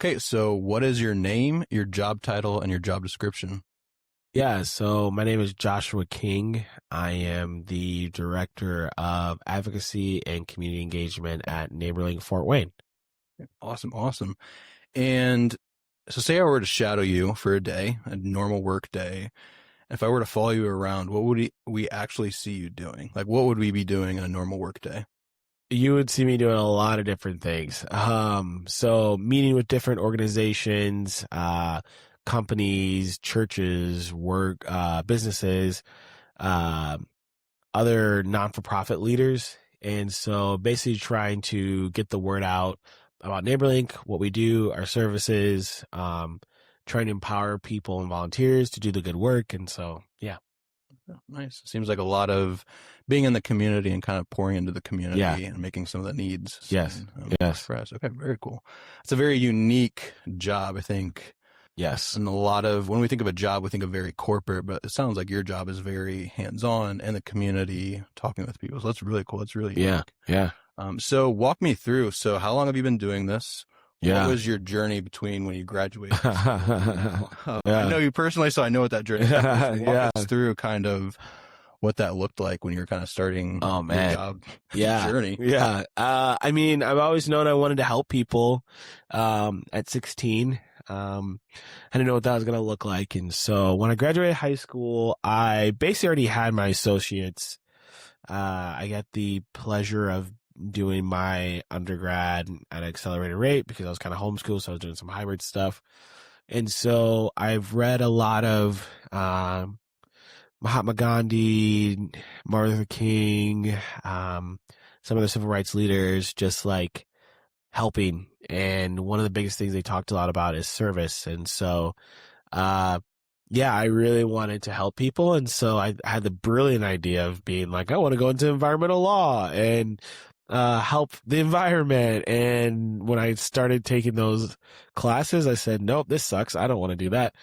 Okay, so what is your name, your job title, and your job description? Yeah, so my name is Joshua King. I am the Director of Advocacy and Community Engagement at Neighborlink Fort Wayne. Awesome, awesome. And so say I were to shadow you for a day, a normal work day. If I were to follow you around, what would we actually see you doing? Like, what would we be doing in a normal work day? You would see me doing a lot of different things. So meeting with different organizations, companies, churches, work, businesses, uh, other non-for-profit leaders. And so basically trying to get the word out about NeighborLink, what we do, our services, trying to empower people and volunteers to do the good work. And so, yeah. Oh, nice. Seems like a lot of being in the community and kind of pouring into the community Yeah. and making some of the needs Yes. Yes. expressed. Okay, very cool. It's a very unique job, I think. Yes. And a lot of, when we think of a job, we think of very corporate, but it sounds like your job is very hands-on in the community, talking with people. So that's really cool. That's really unique. Yeah. So walk me through. So how long have you been doing this? Yeah. What was your journey between when you graduated? Yeah. I know you personally, so I know what that journey is. So walk Yeah. us through kind of what that looked like when you were kind of starting Oh, man. your job Yeah. journey. Yeah. I mean, I've always known I wanted to help people. At 16, I didn't know what that was going to look like. And so when I graduated high school, I basically already had my associates. I got the pleasure of doing my undergrad at an accelerated rate because I was kind of homeschooled. So I was doing some hybrid stuff. And so I've read a lot of, Mahatma Gandhi, Martin Luther King, some of the civil rights leaders, just like helping. And one of the biggest things they talked a lot about is service. And so, yeah, I really wanted to help people. And so I had the brilliant idea of being like, I want to go into environmental law and help the environment. And when I started taking those classes, I said, nope, this sucks. I don't want to do that.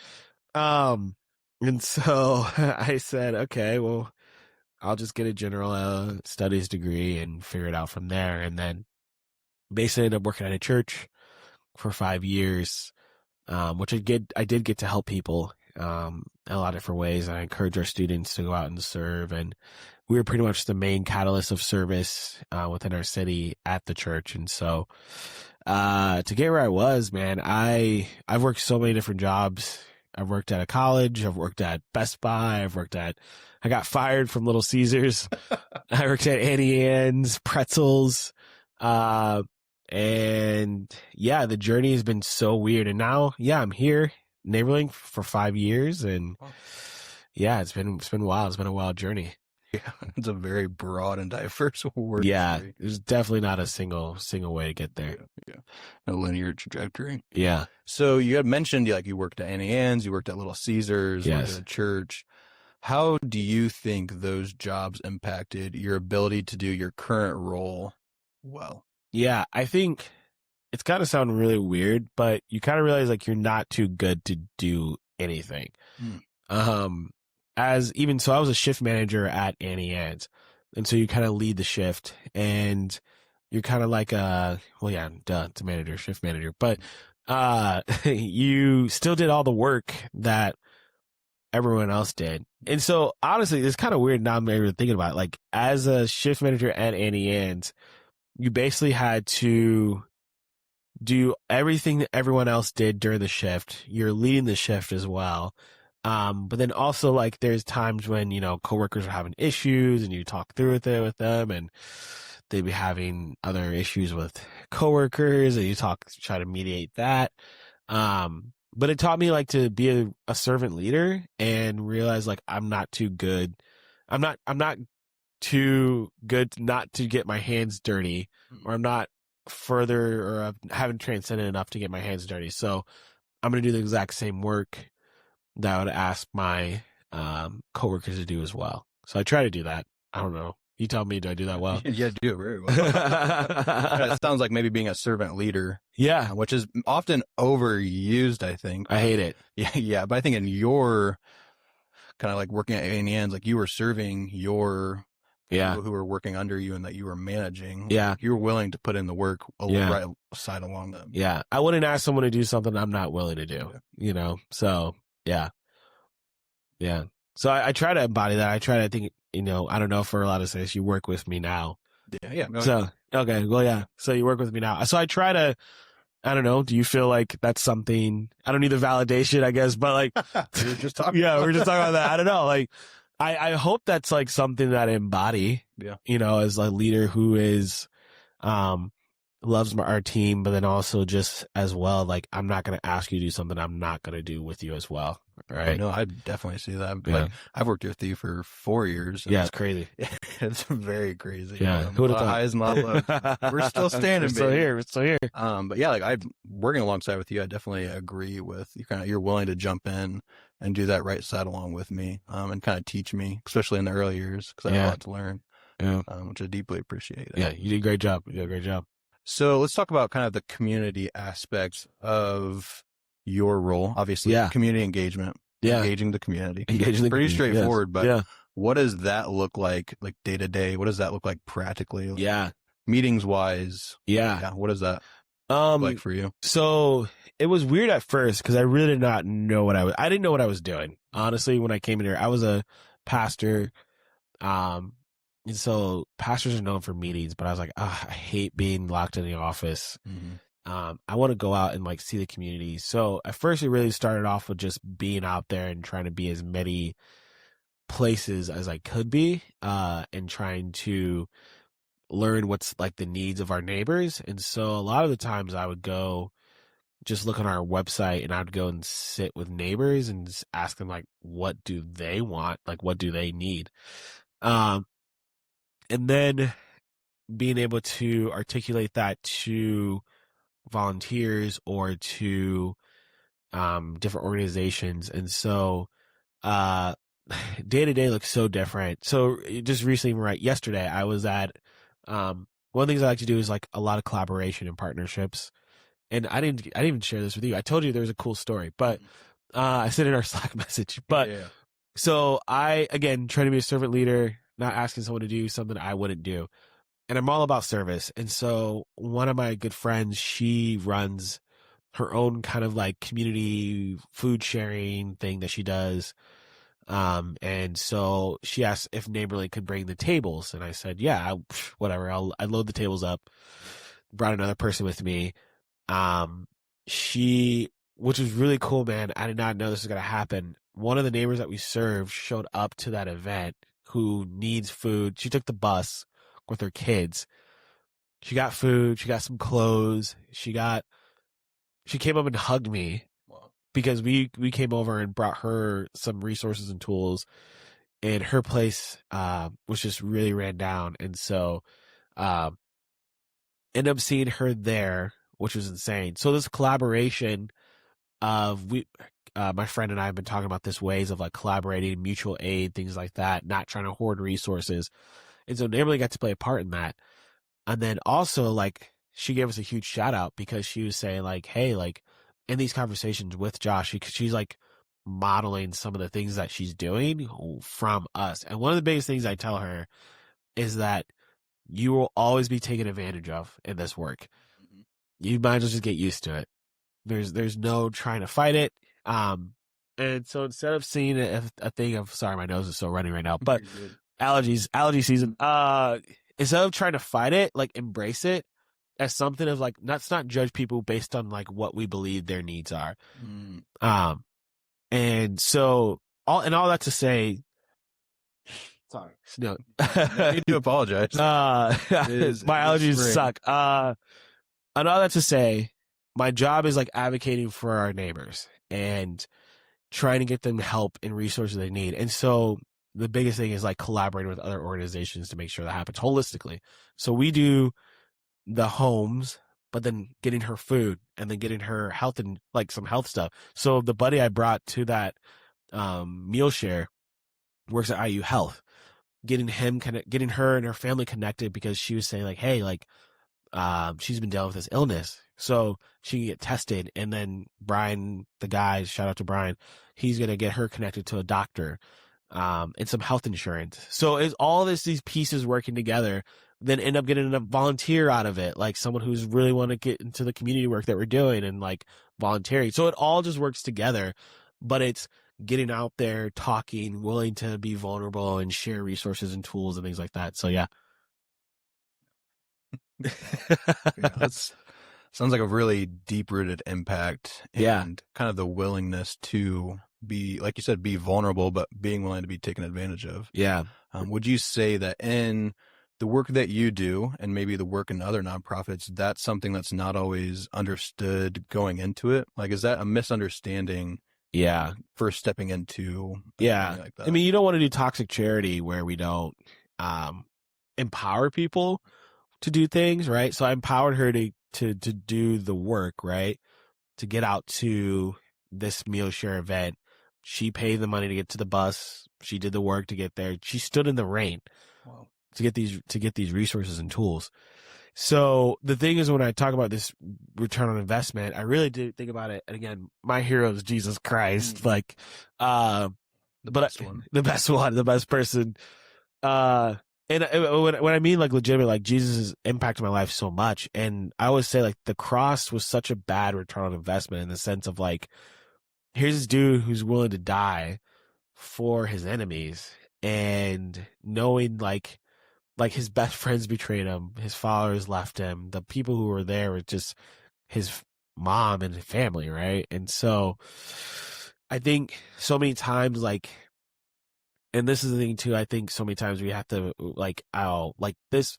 And so I said, okay, well, I'll just get a general studies degree and figure it out from there. And then basically ended up working at a church for 5 years, which I did get to help people in a lot of different ways. And I encourage our students to go out and serve. And we were pretty much the main catalyst of service within our city at the church. And so to get where I was, man, I've worked so many different jobs. I've worked at a college. I've worked at Best Buy. I got fired from Little Caesars. I worked at Annie Ann's, Pretzels. And yeah, the journey has been so weird. And now, yeah, I'm here, NeighborLink for 5 years. And yeah, it's been wild. It's been a wild journey. Yeah, it's a very broad and diverse work. Yeah, there's definitely not a single way to get there. Yeah. A linear trajectory. Yeah. So you had mentioned you worked at Annie Ann's, you worked at Little Caesars, Yes. worked at a church. How do you think those jobs impacted your ability to do your current role well? Yeah, I think it's got to sound really weird, but you kind of realize like you're not too good to do anything. I was a shift manager at Annie Ann's. And so you kind of lead the shift and you're kind of like it's a manager, shift manager, but, you still did all the work that everyone else did. And so honestly, it's kind of weird now I'm even thinking about it. Like as a shift manager at Annie Ann's, you basically had to do everything that everyone else did during the shift. You're leading the shift as well. But then also like there's times when, coworkers are having issues and you talk through it with them and they'd be having other issues with coworkers and you try to mediate that. But it taught me like to be a servant leader and realize like I'm not too good. I'm not too good not to get my hands dirty, or I'm not further or I haven't transcended enough to get my hands dirty. So I'm going to do the exact same work that I would ask my coworkers to do as well. So I try to do that. I don't know. You tell me, do I do that well? Yeah, do it very well. It sounds like maybe being a servant leader. Yeah. Which is often overused, I think. I hate it. Yeah. But I think in your kind of like working at Annie Ann's, like you were serving your Yeah. people who were working under you and that you were managing, Yeah. you were willing to put in the work Yeah. right side along them. Yeah. I wouldn't ask someone to do something I'm not willing to do, Yeah. So yeah. Yeah. So I try to embody that. I try to, I think, I don't know, for a lot of sense, you work with me now. Yeah. So, okay. Well, yeah. So you work with me now. So I try to, I don't know. Do you feel like that's something, I don't need the validation, I guess, but like, we were just talking yeah, we're just talking about that. I don't know. Like, I hope that's like something that I embody, Yeah. As a leader who is, loves our team, but then also just as well, like, I'm not going to ask you to do something I'm not going to do with you as well. Right. No, I definitely see that. Yeah. Like, I've worked with you for 4 years. Yeah, it's crazy. It's very crazy. Yeah. Who would have thought? Highs, not lows. We're still standing, We're still baby. here. We're still here. But yeah, like I'm working alongside with you. I definitely agree with you. You're willing to jump in and do that right side along with me, and kind of teach me, especially in the early years, because I have a lot to learn. Yeah. Which I deeply appreciate. Yeah, you did a great job. You did a great job. So let's talk about kind of the community aspects of your role. Obviously, community engagement. Yeah. Engaging the community. Pretty straightforward, yes. but what does that look like day to day? What does that look like practically? Yeah. Meetings wise. Yeah. What is that like for you? So it was weird at first because I really did not know I didn't know what I was doing. Honestly, when I came in here, I was a pastor. And so pastors are known for meetings, but I was like, I hate being locked in the office. Mm-hmm. I want to go out and like see the community. So at first it really started off with just being out there and trying to be as many places as I could be, and trying to learn what's like the needs of our neighbors. And so a lot of the times I would go just look on our website and I'd go and sit with neighbors and just ask them like, what do they want? Like, what do they need? And then being able to articulate that to volunteers or to different organizations. And so day to day looks so different. So just recently, right, yesterday, I was at one of the things I like to do is like a lot of collaboration and partnerships. And I didn't even share this with you. I told you there was a cool story, but I said in our Slack message. But so I, again, trying to be a servant leader, not asking someone to do something I wouldn't do. And I'm all about service. And so one of my good friends, she runs her own kind of like community food sharing thing that she does. And so she asked if Neighborly could bring the tables. And I said, yeah, whatever. I load the tables up, brought another person with me. Which was really cool, man. I did not know this was going to happen. One of the neighbors that we served showed up to that event who needs food. She took the bus with her kids. She got food. She got some clothes. She came up and hugged me because we came over and brought her some resources and tools, and her place, was just really ran down. And so, ended up seeing her there, which was insane. So this collaboration of my friend and I have been talking about this ways of like collaborating, mutual aid, things like that, not trying to hoard resources. And so Neighborly got to play a part in that. And then also like she gave us a huge shout out because she was saying like, hey, like in these conversations with Josh, she's like modeling some of the things that she's doing from us. And one of the biggest things I tell her is that you will always be taken advantage of in this work. You might as well just get used to it. There's no trying to fight it. And so instead of seeing a thing of, sorry, my nose is so running right now, but allergy season, instead of trying to fight it, like embrace it as something of like, let's not judge people based on like what we believe their needs are. And so all that to say, sorry, no, I need to apologize. my allergies suck. And all that to say, my job is like advocating for our neighbors and trying to get them help and resources they need. And so the biggest thing is like collaborating with other organizations to make sure that happens holistically. So we do the homes, but then getting her food and then getting her health and like some health stuff. So the buddy I brought to that meal share works at IU Health, getting her and her family connected because she was saying like, hey, like she's been dealing with this illness. So she can get tested. And then Brian, the guy, shout out to Brian, he's going to get her connected to a doctor. and some health insurance. So it's all these pieces working together, then end up getting a volunteer out of it, like someone who's really want to get into the community work that we're doing and like volunteering. So it all just works together, but it's getting out there, talking, willing to be vulnerable and share resources and tools and things like that. So yeah. Yeah, that's sounds like a really deep rooted impact Yeah. and kind of the willingness to be, like you said, be vulnerable, but being willing to be taken advantage of. Yeah. Would you say that in the work that you do and maybe the work in other nonprofits, that's something that's not always understood going into it? Like, is that a misunderstanding Yeah. first stepping into a Yeah. journey like I that? mean, you don't want to do toxic charity where we don't empower people to do things, right? So I empowered her to do the work, right? To get out to this meal share event. She paid the money to get to the bus. She did the work to get there. She stood in the rain Wow. to get these resources and tools. So the thing is, when I talk about this return on investment, I really do think about it. And again, my hero is Jesus Christ, like, The best one. the best one, the best person. And when I mean like legitimate, like Jesus has impacted my life so much. And I always say like the cross was such a bad return on investment in the sense of like, here's this dude who's willing to die for his enemies, and knowing like his best friends betrayed him, his followers left him, the people who were there were just his mom and his family, right? And so I think so many times, like, and this is the thing too, I think so many times we have to like, this,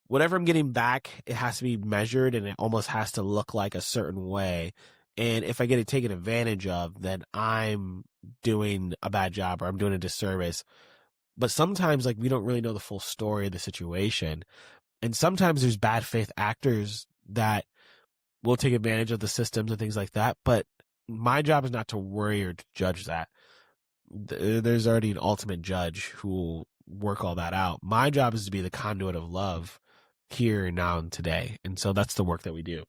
whatever I'm getting back, it has to be measured and it almost has to look like a certain way. And if I get it taken advantage of, then I'm doing a bad job or I'm doing a disservice. But sometimes, like, we don't really know the full story of the situation. And sometimes there's bad faith actors that will take advantage of the systems and things like that. But my job is not to worry or to judge that. There's already an ultimate judge who will work all that out. My job is to be the conduit of love here and now and today. And so that's the work that we do.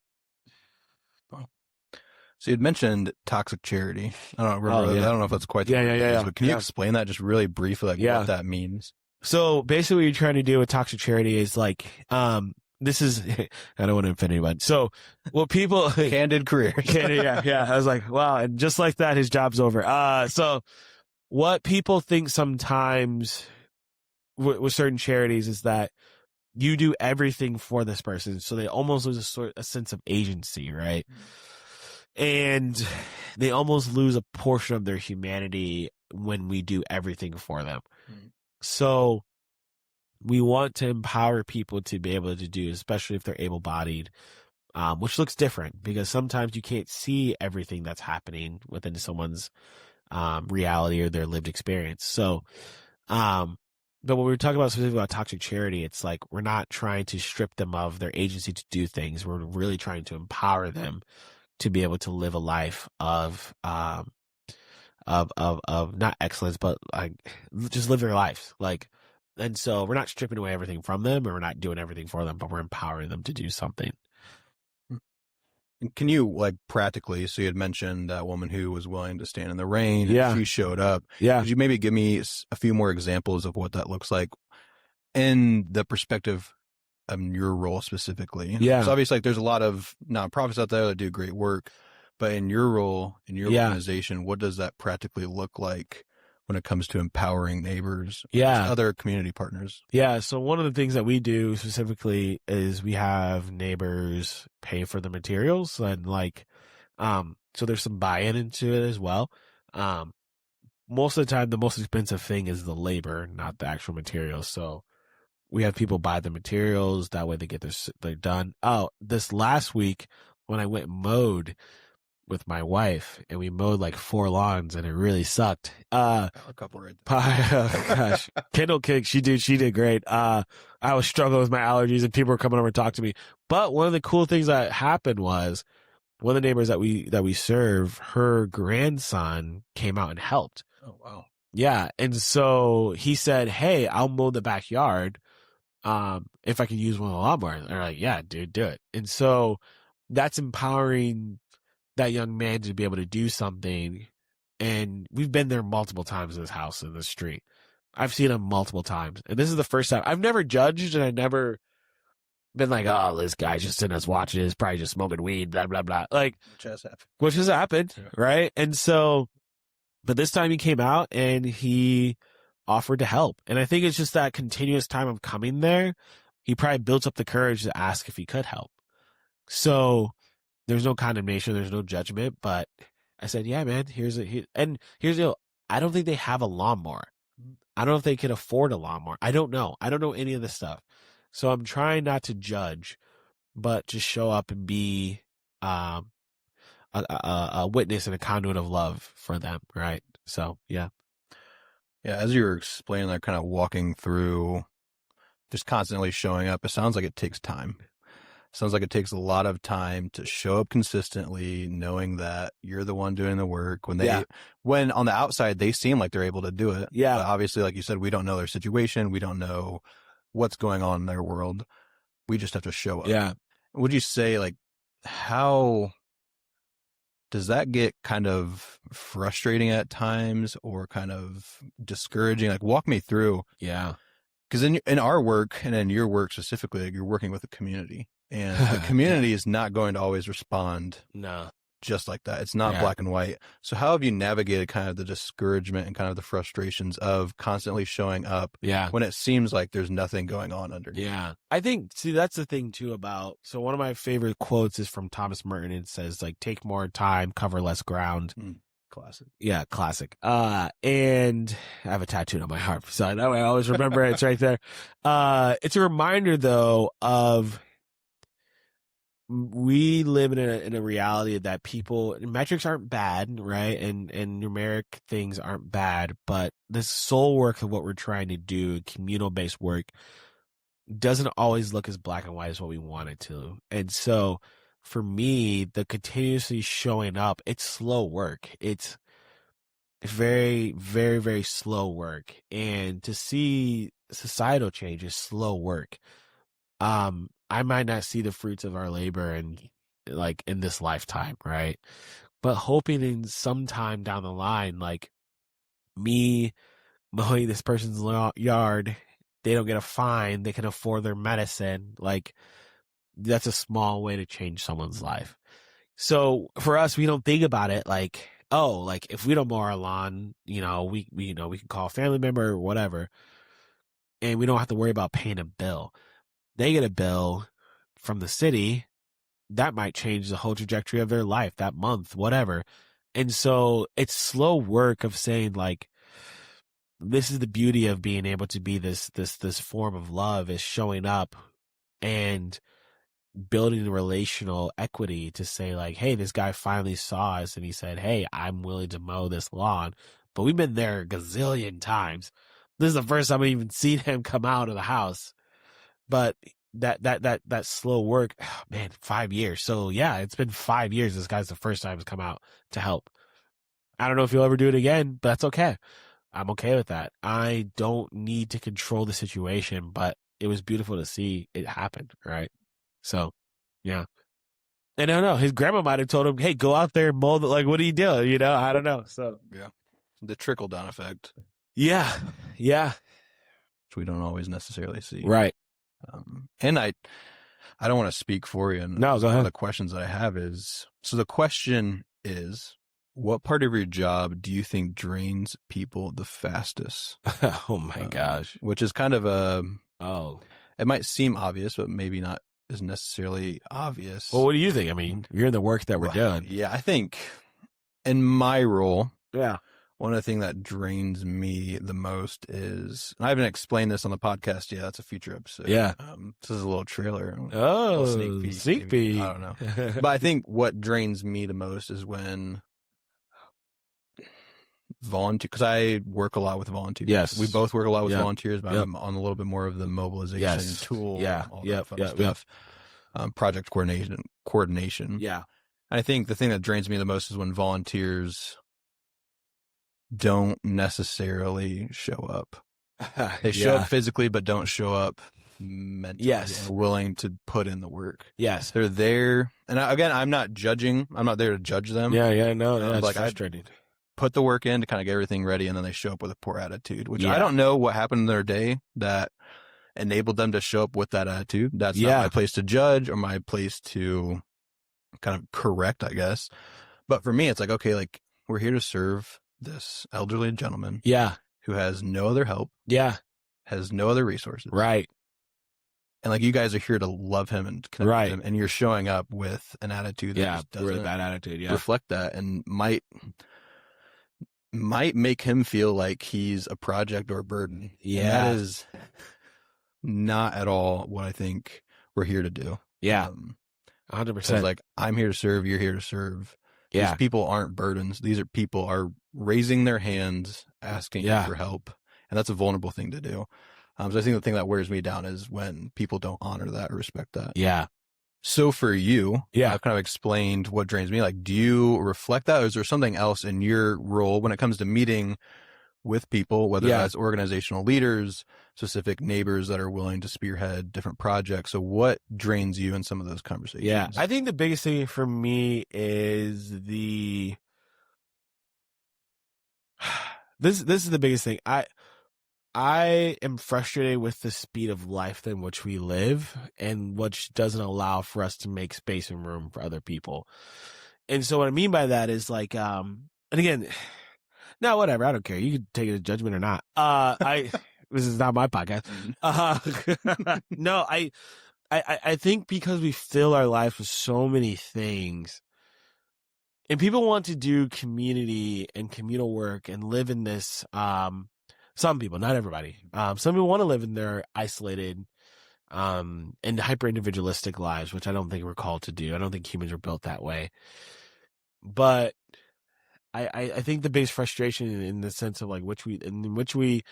So you'd mentioned toxic charity. I don't remember. Oh, yeah. I don't know if that's quite the Yeah, word yeah, it yeah, is, but can you explain that just really briefly, like Yeah. what that means? So basically what you're trying to do with toxic charity is like, this is, I don't want to offend anyone. So what people, Candid career. yeah. I was like, wow. And just like that, his job's over. So what people think sometimes with certain charities is that you do everything for this person. So they almost lose a sense of agency, right? And they almost lose a portion of their humanity when we do everything for them. So we want to empower people to be able to do, especially if they're able-bodied, which looks different because sometimes you can't see everything that's happening within someone's reality or their lived experience. So, but when we're talking about specifically about toxic charity, it's like we're not trying to strip them of their agency to do things. We're really trying to empower them to be able to live a life of not excellence, but like just live their lives. Like, and so we're not stripping away everything from them, or we're not doing everything for them, but we're empowering them to do something. Can you, like, practically, so you had mentioned that woman who was willing to stand in the rain, Yeah. and she showed up. Yeah. Could you maybe give me a few more examples of what that looks like in the perspective of your role specifically? Yeah. So obviously, like, there's a lot of nonprofits out there that do great work, but in your role, in your organization, what does that practically look like when it comes to empowering neighbors, other community partners? Yeah. So one of the things that we do specifically is we have neighbors pay for the materials and like, so there's some buy-in into it as well. Most of the time, the most expensive thing is the labor, not the actual materials. So we have people buy the materials. That way they get they're done. Oh, this last week when I went and mowed with my wife and we mowed like 4 lawns and it really sucked. A couple right there. Oh, gosh. Kendall Kick, she did great. I was struggling with my allergies and people were coming over to talk to me. But one of the cool things that happened was one of the neighbors that we serve, her grandson came out and helped. Oh, wow. Yeah. And so he said, hey, I'll mow the backyard. If I can use one of the lawnmowers. And they're like, yeah, dude, do it. And so that's empowering that young man to be able to do something And we've been there multiple times in this house, in this street. I've seen him multiple times. And this is the first time. I've never judged, and I never been like, oh, this guy's just sitting us watching this, probably just smoking weed, blah, blah, blah. Like, which has happened, Yeah. right? And so, but this time he came out and he offered to help. And I think it's just that continuous time of coming there. He probably built up the courage to ask if he could help. So there's no condemnation, there's no judgment, but I said, yeah, man, here's the deal. I don't think they have a lawnmower. I don't know if they can afford a lawnmower. I don't know. I don't know any of this stuff. So I'm trying not to judge, but just show up and be a witness and a conduit of love for them, right? So, yeah. Yeah, as you were explaining, like kind of walking through, just constantly showing up, it sounds like it takes time. Sounds like it takes a lot of time to show up consistently, knowing that you're the one doing the work. When on the outside, they seem like they're able to do it. Yeah. But obviously, like you said, we don't know their situation. We don't know what's going on in their world. We just have to show up. Yeah. Would you say, like, how does that get kind of frustrating at times or kind of discouraging? Like, walk me through. Yeah. Because in our work and in your work specifically, like, you're working with a community, and the community is not going to always respond No. just like that. It's not black and white. So how have you navigated kind of the discouragement and kind of the frustrations of constantly showing up when it seems like there's nothing going on underneath? Yeah. I think, see, that's the thing too about, so one of my favorite quotes is from Thomas Merton. It says, like, take more time, cover less ground. Classic. Yeah, classic. And I have a tattoo on my heart, so that way I always remember it. It's right there. It's a reminder though of, we live in a reality that metrics aren't bad, right? And numeric things aren't bad, but the soul work of what we're trying to do, communal based work, doesn't always look as black and white as what we want it to. And so for me, the continuously showing up, it's slow work. It's very, very, very slow work. And to see societal change is slow work. I might not see the fruits of our labor in this lifetime, right? But hoping in some time down the line, like me mowing this person's yard, they don't get a fine, they can afford their medicine. Like, that's a small way to change someone's life. So for us, we don't think about it like, oh, like if we don't mow our lawn, we can call a family member or whatever, and we don't have to worry about paying a bill. They get a bill from the city that might change the whole trajectory of their life that month, whatever. And so it's slow work of saying, like, this is the beauty of being able to be this form of love, is showing up and building the relational equity to say, like, hey, this guy finally saw us and he said, hey, I'm willing to mow this lawn. But we've been there a gazillion times. This is the first time I've even seen him come out of the house. But that slow work, oh, man, 5 years. So yeah, it's been 5 years. This guy's the first time he's come out to help. I don't know if he'll ever do it again, but that's okay. I'm okay with that. I don't need to control the situation, but it was beautiful to see it happen, right? So, yeah. And I don't know, his grandma might have told him, hey, go out there and mow like, what are you doing? I don't know. So, yeah. The trickle down effect. Yeah. Yeah. Which we don't always necessarily see. Right. And I don't want to speak for you. And no, go ahead. One of the questions that I have is, so the question is, what part of your job do you think drains people the fastest? Oh my gosh. Which is kind of it might seem obvious, but maybe not as necessarily obvious. Well, what do you think? I mean, you're in the work that we're doing. Yeah, I think in my role, yeah, one of the things that drains me the most is, and I haven't explained this on the podcast yet. That's a future episode. Yeah. This is a little trailer. Oh, a little sneak peek. I don't know. But I think what drains me the most is when volunteer, because I work a lot with volunteers. Yes. We both work a lot with volunteers, but I'm on a little bit more of the mobilization tool. Yeah. All that fun stuff. Project coordination. Yeah. I think the thing that drains me the most is when volunteers don't necessarily show up. They show up physically, but don't show up mentally. Yes. And willing to put in the work. Yes. They're there. And again, I'm not judging. I'm not there to judge them. Yeah. No, that's like frustrating. put the work in to kind of get everything ready, and then they show up with a poor attitude, which I Yeah. don't know what happened in their day that enabled them to show up with that attitude. That's not my Yeah. place to judge or my place to kind of correct, I guess. But for me, it's like, okay, like we're here to serve this elderly gentleman Yeah. who has no other help, Yeah. has no other resources. Right. And like you guys are here to love him and connect Right. with him, and you're showing up with an attitude that Yeah. just Really doesn't bad attitude. Yeah. reflect that, and might make him feel like he's a project or a burden. Yeah. And that is not at all what I think we're here to do. Yeah. 'Cause 100%. like I'm here to serve, you're here to serve. Yeah. These people aren't burdens. These are people are raising their hands, asking Yeah. for help, and that's a vulnerable thing to do. So I think the thing that wears me down is when people don't honor that or respect that. Yeah. So for you, Yeah. I've kind of explained what drains me. Like, do you reflect that, or is there something else in your role when it comes to meeting with people, whether Yeah. that's organizational leaders, specific neighbors that are willing to spearhead different projects? So what drains you in some of those conversations? Yeah. I think the biggest thing for me is this is the biggest thing. I am frustrated with the speed of life in which we live, and which doesn't allow for us to make space and room for other people. And so what I mean by that is like, and again, no, whatever. I don't care. You can take it as judgment or not. This is not my podcast. No, I think because we fill our lives with so many things, and people want to do community and communal work and live in this, some people, not everybody. Some people want to live in their isolated, and hyper individualistic lives, which I don't think we're called to do. I don't think humans are built that way. But I think the biggest frustration in the sense of like in which we,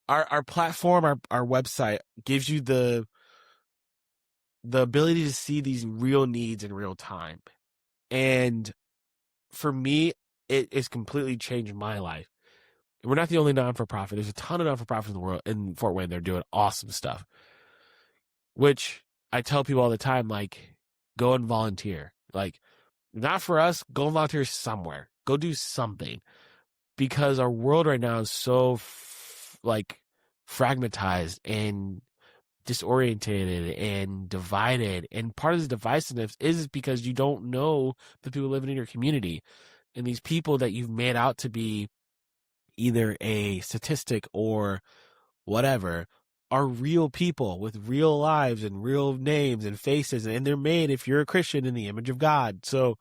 our platform, our website gives you the ability to see these real needs in real time. And for me, it has completely changed my life. We're not the only non-for-profit. There's a ton of non-for-profits in the world, in Fort Wayne. They're doing awesome stuff, which I tell people all the time, like, go and volunteer. Like, not for us, go and volunteer somewhere. Go do something. Because our world right now is so, fragmentized and disorientated and divided. And part of this divisiveness is because you don't know the people living in your community. And these people that you've made out to be either a statistic or whatever are real people with real lives and real names and faces, and they're made, if you're a Christian, in the image of God. So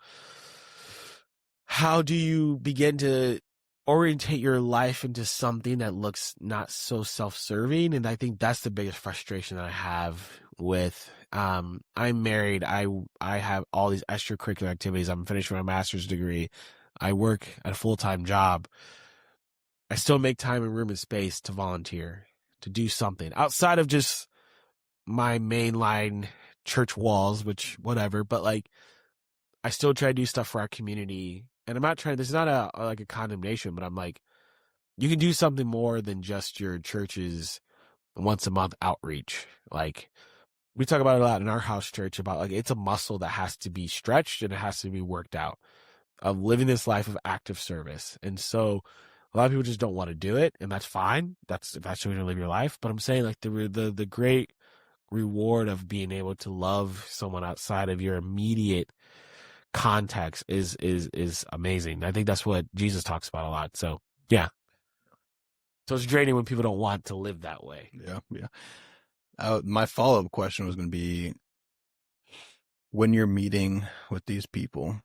how do you begin to orientate your life into something that looks not so self-serving? And I think that's the biggest frustration that I have with, I'm married. I have all these extracurricular activities. I'm finishing my master's degree. I work at a full-time job. I still make time and room and space to volunteer, to do something outside of just my mainline church walls, which whatever, but like I still try to do stuff for our community. And I'm not trying, this is not a condemnation, but I'm like, you can do something more than just your church's once a month outreach. Like we talk about it a lot in our house church about like, it's a muscle that has to be stretched and it has to be worked out, of living this life of active service. And so a lot of people just don't want to do it, and that's fine. If that's the way to live your life. But I'm saying like the great reward of being able to love someone outside of your immediate context is amazing. I think that's what Jesus talks about a lot. So yeah. So it's draining when people don't want to live that way. Yeah. My follow-up question was going to be, when you're meeting with these people,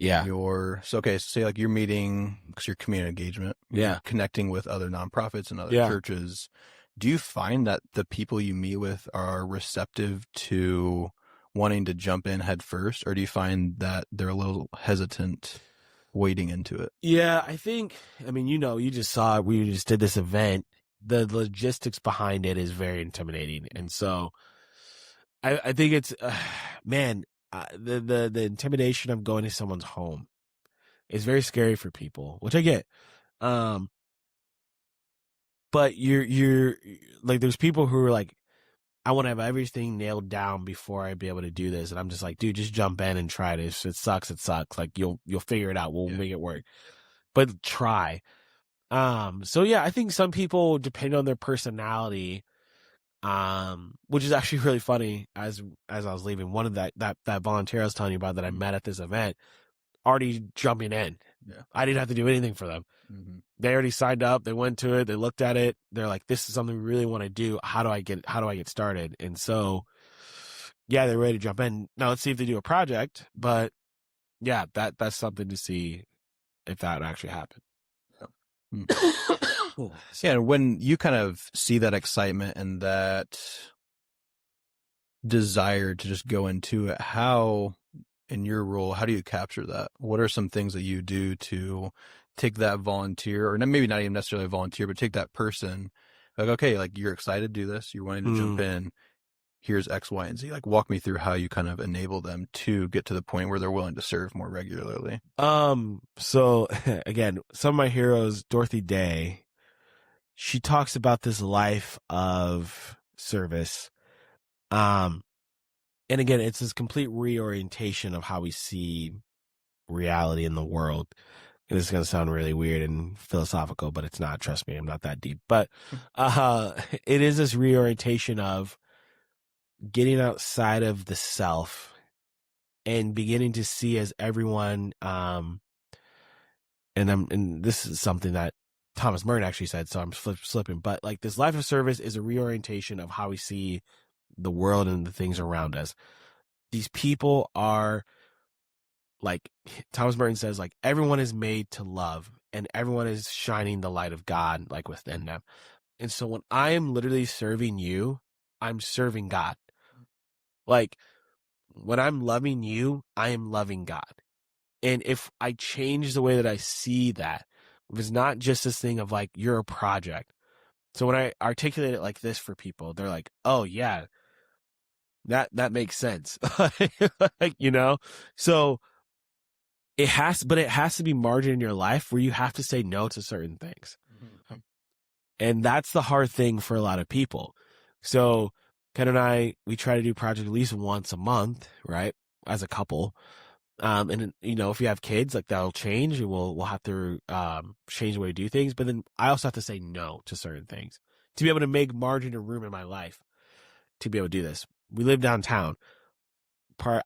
so say like you're meeting because you're community engagement, you're connecting with other nonprofits and other churches. Do you find that the people you meet with are receptive to wanting to jump in head first, or do you find that they're a little hesitant wading into it? Yeah, I think, you just saw it. We just did this event. The logistics behind it is very intimidating. And so I think it's, the intimidation of going to someone's home is very scary for people, which I get. But you're like, there's people who are like, I want to have everything nailed down before I be able to do this. And I'm just like, dude, just jump in and try this. It sucks. Like you'll figure it out. We'll make it work. but try. So yeah, I think some people, depending on their personality, which is actually really funny. As I was leaving, one of that volunteer I was telling you about that I met at this event, already jumping in. Yeah. I didn't have to do anything for them. Mm-hmm. They already signed up. They went to it. They looked at it. They're like, "This is something we really want to do. How do I get started?" And so, yeah, they're ready to jump in. Now let's see if they do a project. But yeah, that's something to see if that actually happened. Yeah. Yeah, and when you kind of see that excitement and that desire to just go into it, how, in your role, how do you capture that? What are some things that you do to take that volunteer, or maybe not even necessarily a volunteer, but take that person, like, okay, like you're excited to do this, you're wanting to jump in, here's X, Y, and Z. Like, walk me through how you kind of enable them to get to the point where they're willing to serve more regularly. So again, some of my heroes, Dorothy Day, she talks about this life of service. And again, it's this complete reorientation of how we see reality in the world. And this is going to sound really weird and philosophical, but it's not. Trust me, I'm not that deep. But it is this reorientation of getting outside of the self and beginning to see as everyone. And this is something that Thomas Merton actually said, so I'm slipping. But like, this life of service is a reorientation of how we see the world and the things around us. These people are, like Thomas Merton says, like, everyone is made to love and everyone is shining the light of God, like, within them. And so when I am literally serving you, I'm serving God. Like, when I'm loving you, I am loving God. And if I change the way that I see that, if it's not just this thing of like, you're a project. So when I articulate it like this for people, they're like, oh yeah, that makes sense. Like, you know? So it has to be margin in your life where you have to say no to certain things. Mm-hmm. And that's the hard thing for a lot of people. So Ken and I, we try to do project at least once a month, right? As a couple. And you know, if you have kids, like, that'll change, and we'll have to change the way we do things. But then I also have to say no to certain things to be able to make margin and room in my life to be able to do this. We live downtown.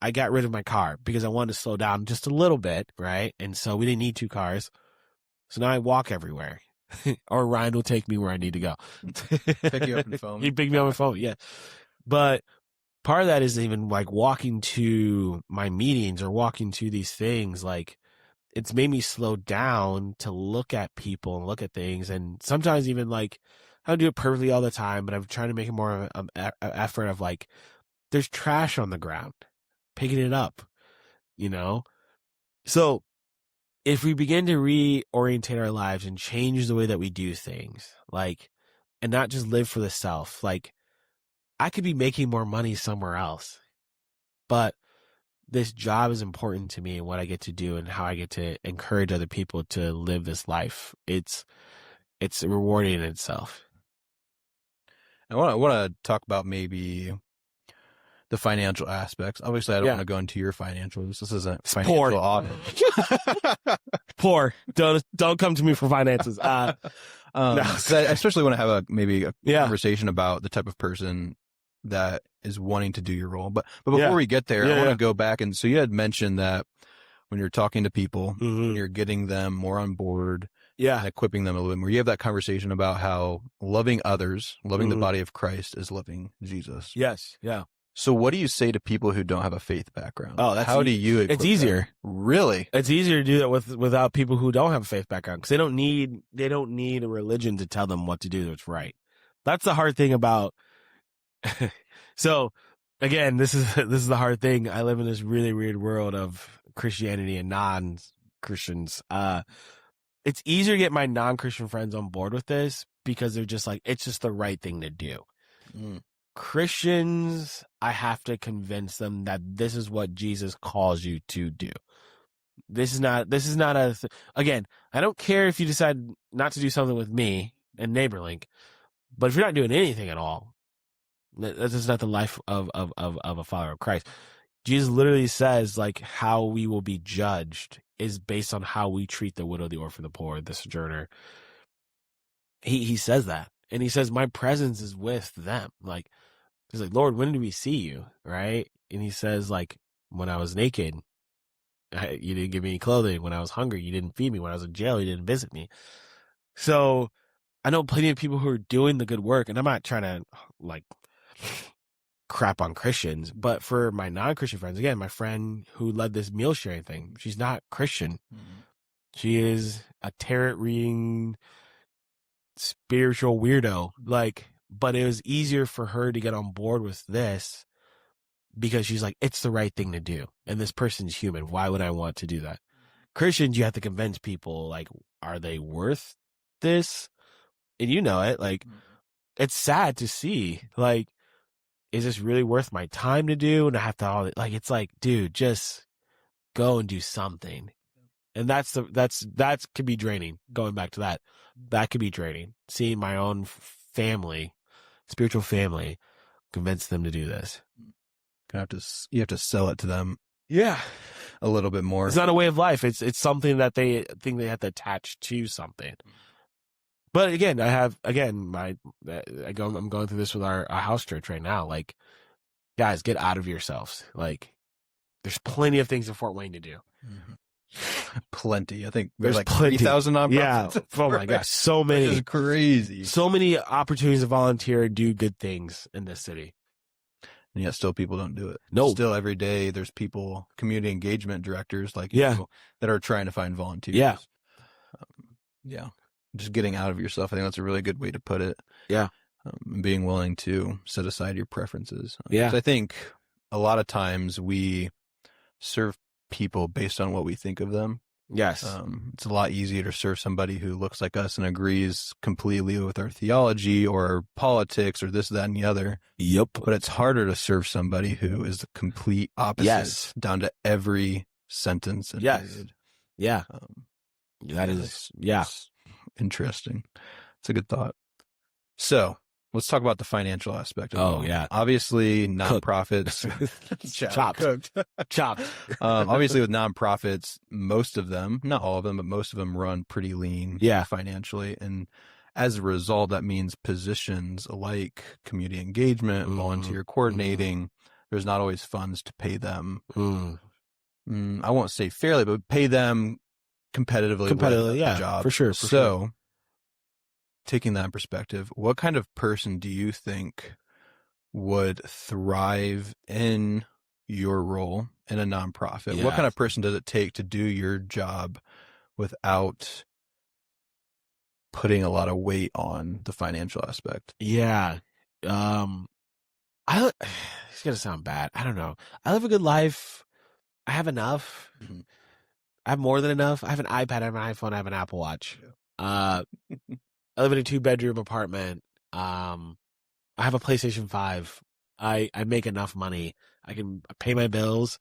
I got rid of my car because I wanted to slow down just a little bit, right? And so we didn't need 2 cars. So now I walk everywhere. Or Ryan will take me where I need to go. Pick you up on the phone. He'd pick me up on my phone, yeah. But part of that is even like walking to my meetings or walking to these things. Like, it's made me slow down to look at people and look at things. And sometimes even, like, I don't do it perfectly all the time, but I'm trying to make it more of an effort of, like, there's trash on the ground, picking it up, you know? So if we begin to reorientate our lives and change the way that we do things, like, and not just live for the self, like, I could be making more money somewhere else, but this job is important to me and what I get to do and how I get to encourage other people to live this life. It's rewarding in itself. I want to talk about maybe the financial aspects. Obviously, I don't want to go into your financials. This isn't financial audit. Poor. Don't come to me for finances. No. I especially want to have a conversation about the type of person that is wanting to do your role. But before we get there, I want to go back. And so you had mentioned that when you're talking to people, when you're getting them more on board, and equipping them a little bit more, you have that conversation about how loving others, loving the body of Christ is loving Jesus. Yes. Yeah. So what do you say to people who don't have a faith background? Oh, how do you equip It's easier. them? Really? It's easier to do that without people who don't have a faith background, because they don't need a religion to tell them what to do that's right. That's the hard thing about. So again, this is the hard thing. I live in this really weird world of Christianity and non-Christians. It's easier to get my non-Christian friends on board with this because they're just like, it's just the right thing to do. Christians, I have to convince them that this is what Jesus calls you to do. This is not again, I don't care if you decide not to do something with me and NeighborLink, but if you're not doing anything at all, this is not the life of a follower of Christ. Jesus literally says, like, how we will be judged is based on how we treat the widow, the orphan, the poor, the sojourner. He says that. And he says, my presence is with them. Like, he's like, Lord, when did we see you? Right? And he says, like, when I was naked, you didn't give me any clothing. When I was hungry, you didn't feed me. When I was in jail, you didn't visit me. So I know plenty of people who are doing the good work, and I'm not trying to like crap on Christians, but for my non-Christian friends, again, my friend who led this meal sharing thing, she's not Christian. Mm-hmm. She is a tarot reading spiritual weirdo. Like, but it was easier for her to get on board with this because she's like, it's the right thing to do. And this person's human. Why would I want to do that? Christians, you have to convince people, like, are they worth this? And you know it. Like, it's sad to see. Like, is this really worth my time to do? And I have to, like, it's like, dude, just go and do something. And that could be draining. Going back to that could be draining. Seeing my own family, spiritual family, convince them to do this. You have to sell it to them. Yeah. A little bit more. It's not a way of life. It's something that they think they have to attach to something. But again, I'm going through this with our house church right now. Like, guys, get out of yourselves. Like, there's plenty of things in Fort Wayne to do. Mm-hmm. Plenty. I think there's like plenty. 3,000 nonprofits. Yeah. Oh my gosh, so many. Which is crazy. So many opportunities to volunteer and do good things in this city. And yet still people don't do it. No. Still every day there's people, community engagement directors like you that are trying to find volunteers. Yeah. Yeah. Just getting out of yourself. I think that's a really good way to put it. Yeah. Being willing to set aside your preferences. Yeah. I think a lot of times we serve people based on what we think of them. Yes. It's a lot easier to serve somebody who looks like us and agrees completely with our theology or politics or this, that, and the other. Yep. But it's harder to serve somebody who is the complete opposite. Yes. Down to every sentence. And yes. period. Yeah. That is interesting. It's a good thought. So let's talk about the financial aspect of it. Yeah. Obviously, nonprofits. Chopped. Obviously, with nonprofits, most of them, not all of them, but most of them run pretty lean financially. And as a result, that means positions like community engagement, volunteer coordinating, there's not always funds to pay them. I won't say fairly, but pay them competitively with the job. For sure. So, taking that in perspective, what kind of person do you think would thrive in your role in a nonprofit? Yeah. What kind of person does it take to do your job without putting a lot of weight on the financial aspect? Yeah. It's going to sound bad. I don't know. I live a good life. I have enough. Mm-hmm. I have more than enough. I have an iPad, I have an iPhone, I have an Apple Watch. I live in a 2-bedroom apartment. I have a PlayStation 5. I make enough money. I can pay my bills.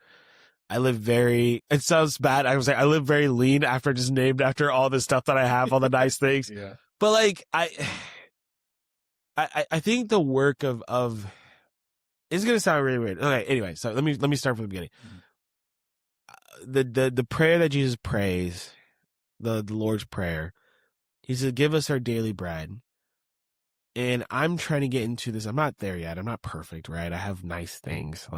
It sounds bad. I was like, I live very lean after just named after all the stuff that I have, all the nice things. Yeah. But like, I think the work of it's going to sound really weird. Okay. Anyway, so let me start from the beginning. The prayer that Jesus prays, the Lord's Prayer, he said, give us our daily bread. And I'm trying to get into this. I'm not there yet. I'm not perfect, right? I have nice things.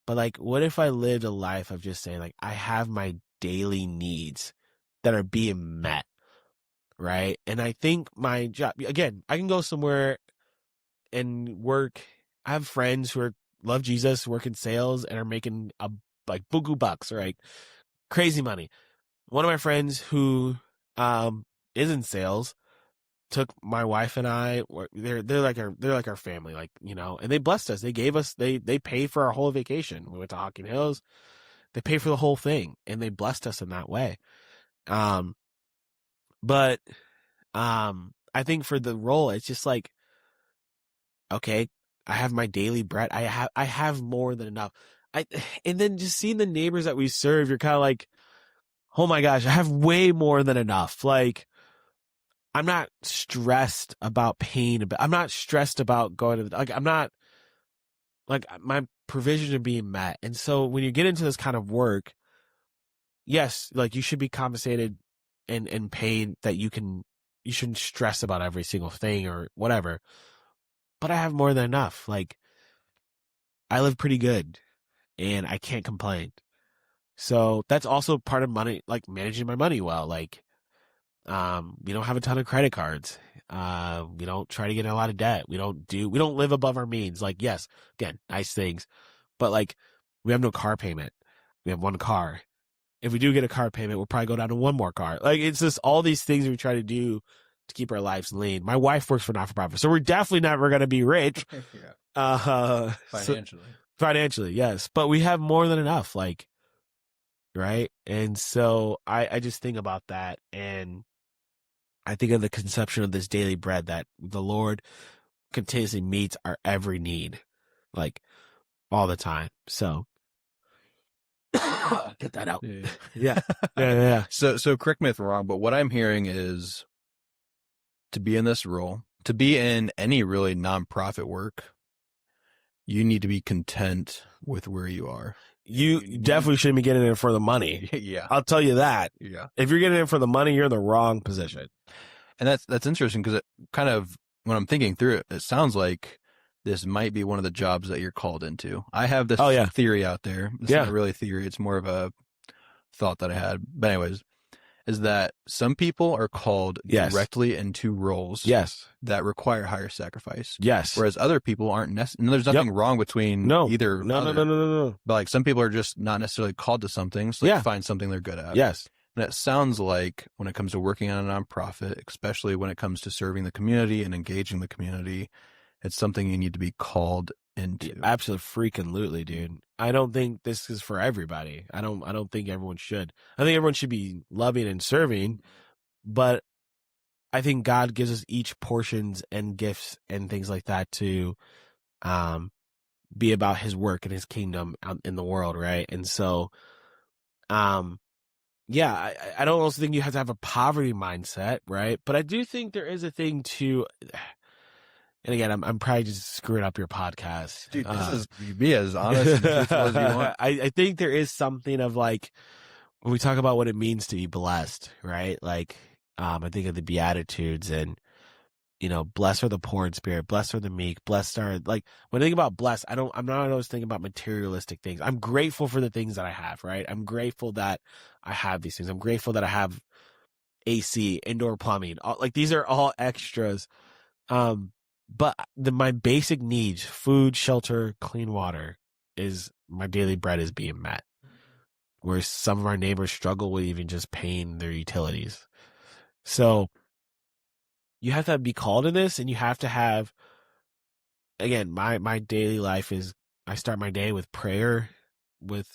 But what if I lived a life of just saying, I have my daily needs that are being met, right? And I think my job, again, I can go somewhere and work. I have friends who love Jesus, work in sales, and are making buku bucks, right? Crazy money. One of my friends who is in sales took my wife and I. They're like our family, and they blessed us. They gave us they paid for our whole vacation. We went to Hocking Hills. They paid for the whole thing, and they blessed us in that way. But I think for the role, it's just okay, I have my daily bread. I have more than enough. And then just seeing the neighbors that we serve, you're kind of like, oh my gosh, I have way more than enough. I'm not stressed about paying. I'm not stressed about going to I'm not my provisions are being met. And so when you get into this kind of work, yes, like you should be compensated and paid that you shouldn't stress about every single thing or whatever. But I have more than enough. Like I live pretty good and I can't complain. So that's also part of money, like managing my money well. Like, we don't have a ton of credit cards. We don't try to get in a lot of debt. We don't live above our means. Like, yes, again, nice things, but like we have no car payment. We have one car. If we do get a car payment, we'll probably go down to one more car. Like, it's just all these things we try to do to keep our lives lean. My wife works for not-for-profit, so we're definitely never going to be rich. Financially. Financially, yes. But we have more than enough, like, right? And so I just think about that, and I think of the conception of this daily bread that the Lord continuously meets our every need, like, all the time. So get that out. Yeah. Yeah. So correct me if I'm wrong, but what I'm hearing is to be in this role, to be in any really nonprofit work, you need to be content with where you are. You definitely shouldn't be getting in for the money. Yeah. I'll tell you that. Yeah. If you're getting in for the money, you're in the wrong position. And that's interesting because it kind of, when I'm thinking through it, it sounds like this might be one of the jobs that you're called into. I have this theory out there. It's not really a theory. It's more of a thought that I had. But anyways, is that some people are called directly into roles that require higher sacrifice. Yes. Whereas other people aren't necessarily, there's nothing wrong between either. No. But like some people are just not necessarily called to something. So they find something they're good at. Yes. And it sounds like when it comes to working on a nonprofit, especially when it comes to serving the community and engaging the community, it's something you need to be called into. Absolutely, dude. I don't think this is for everybody. I don't think everyone should. I think everyone should be loving and serving, but I think God gives us each portions and gifts and things like that to be about his work and his kingdom out in the world, right? And so yeah, I don't also think you have to have a poverty mindset, right? But I do think there is a thing to, and again, I'm probably just screwing up your podcast. Dude, this is be as honest and truthful as you want. I think there is something of like, when we talk about what it means to be blessed, right? Like, I think of the Beatitudes and, you know, blessed are the poor in spirit, blessed are the meek, blessed are, like, when I think about blessed, I'm not always thinking about materialistic things. I'm grateful for the things that I have, right? I'm grateful that I have these things. I'm grateful that I have AC, indoor plumbing. Like, these are all extras. But my basic needs, food, shelter, clean water, is my daily bread is being met. Where some of our neighbors struggle with even just paying their utilities. So you have to be called in this, and you have to have, again, my daily life is, I start my day with prayer, with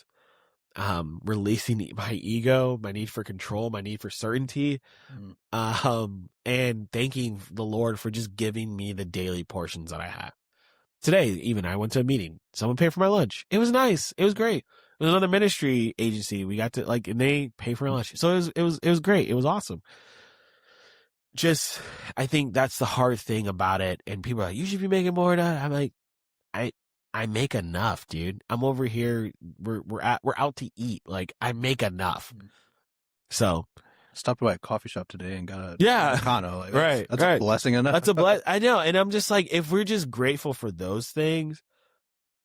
releasing my ego, my need for control, my need for certainty, and thanking the Lord for just giving me the daily portions that I have. Today, even, I went to a meeting. Someone paid for my lunch. It was nice. It was great. It was another ministry agency. We got to, like, and they pay for my lunch. So it was great. It was awesome. Just, I think that's the hard thing about it. And people are like, you should be making more than that. I'm like, I make enough, dude. I'm over here. We're out to eat. Like, I make enough. So stopped by a coffee shop today and got a Americano. Like, that's a blessing enough. That's a bless. I know. And I'm just like, if we're just grateful for those things,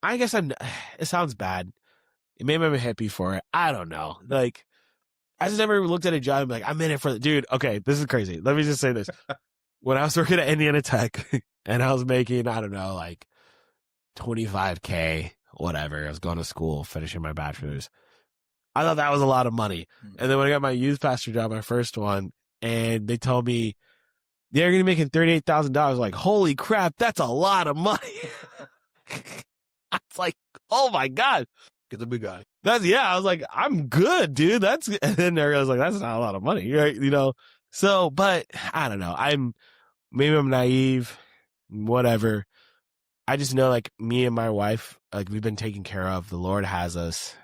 I guess it sounds bad. Maybe I'm a hippie for it. I don't know. Like, I just never looked at a job and be like, I'm in it for the dude. Okay, this is crazy. Let me just say this. When I was working at Indiana Tech and I was making, I don't know, like $25K, whatever. I was going to school, finishing my bachelor's. I thought that was a lot of money. And then when I got my youth pastor job, my first one, and they told me, yeah, you're going to be making $38,000. Like, holy crap, that's a lot of money. I was like, oh my God. Get the big guy. I was like, I'm good, dude. And then I was like, that's not a lot of money, right? You know? So, but I don't know. Maybe I'm naive, whatever. I just know, like, me and my wife, like, we've been taken care of. The Lord has us.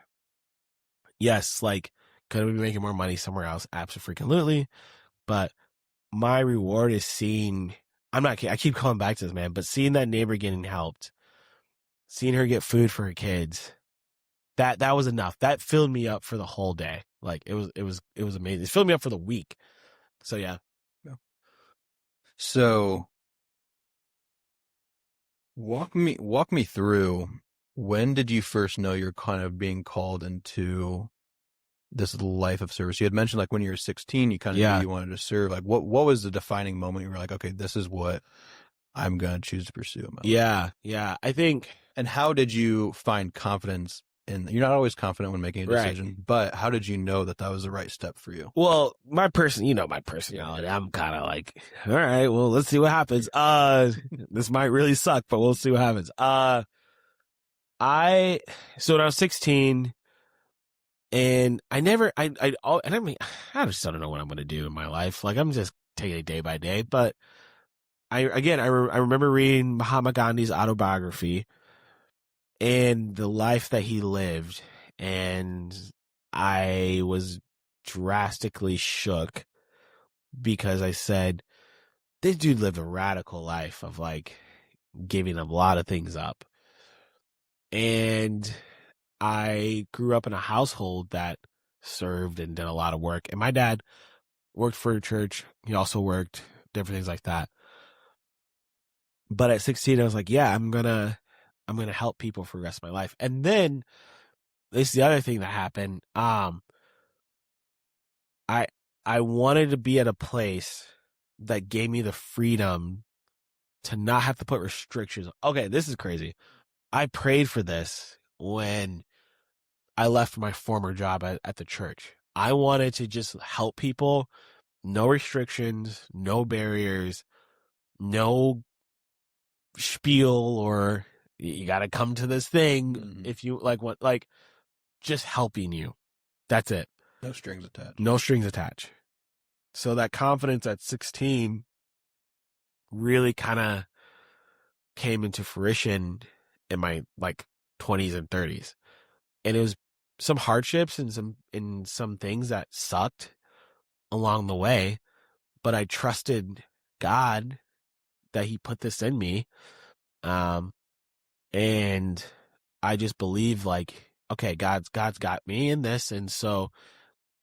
Yes, like, could we be making more money somewhere else? Absolutely. But my reward is seeing, I keep coming back to this, man, but seeing that neighbor getting helped, seeing her get food for her kids, that was enough. That filled me up for the whole day. Like it was amazing. It filled me up for the week. So yeah. Yeah. So walk me through, when did you first know you're kind of being called into this life of service? You had mentioned like when you were 16, you kind of knew Yeah. you wanted to serve. Like what was the defining moment you were like, okay, this is what I'm going to choose to pursue in my life? Yeah. Yeah. I think, And how did you find confidence in, you're not always confident when making a right. decision, but how did you know that that was the right step for you? Well, my personality, I'm kind of like, all right, well, let's see what happens. This might really suck, but we'll see what happens. So when I was 16, and I mean, I just don't know what I'm going to do in my life. Like, I'm just taking it day by day. But I remember reading Mahatma Gandhi's autobiography and the life that he lived. And I was drastically shook because I said, this dude lived a radical life of like giving a lot of things up. And I grew up in a household that served and did a lot of work. And my dad worked for a church. He also worked different things like that. But at 16, I was like, yeah, I'm gonna help people for the rest of my life. And then this is the other thing that happened. I I wanted to be at a place that gave me the freedom to not have to put restrictions. Okay, this is crazy. I prayed for this when I left my former job at the church. I wanted to just help people, no restrictions, no barriers, no spiel or you got to come to this thing if you like what, like just helping you. That's it. No strings attached. No strings attached. So that confidence at 16 really kind of came into fruition in my like 20s and 30s. And it was some hardships and some things that sucked along the way, but I trusted God that he put this in me. And I just believe like, okay, God's got me in this. And so,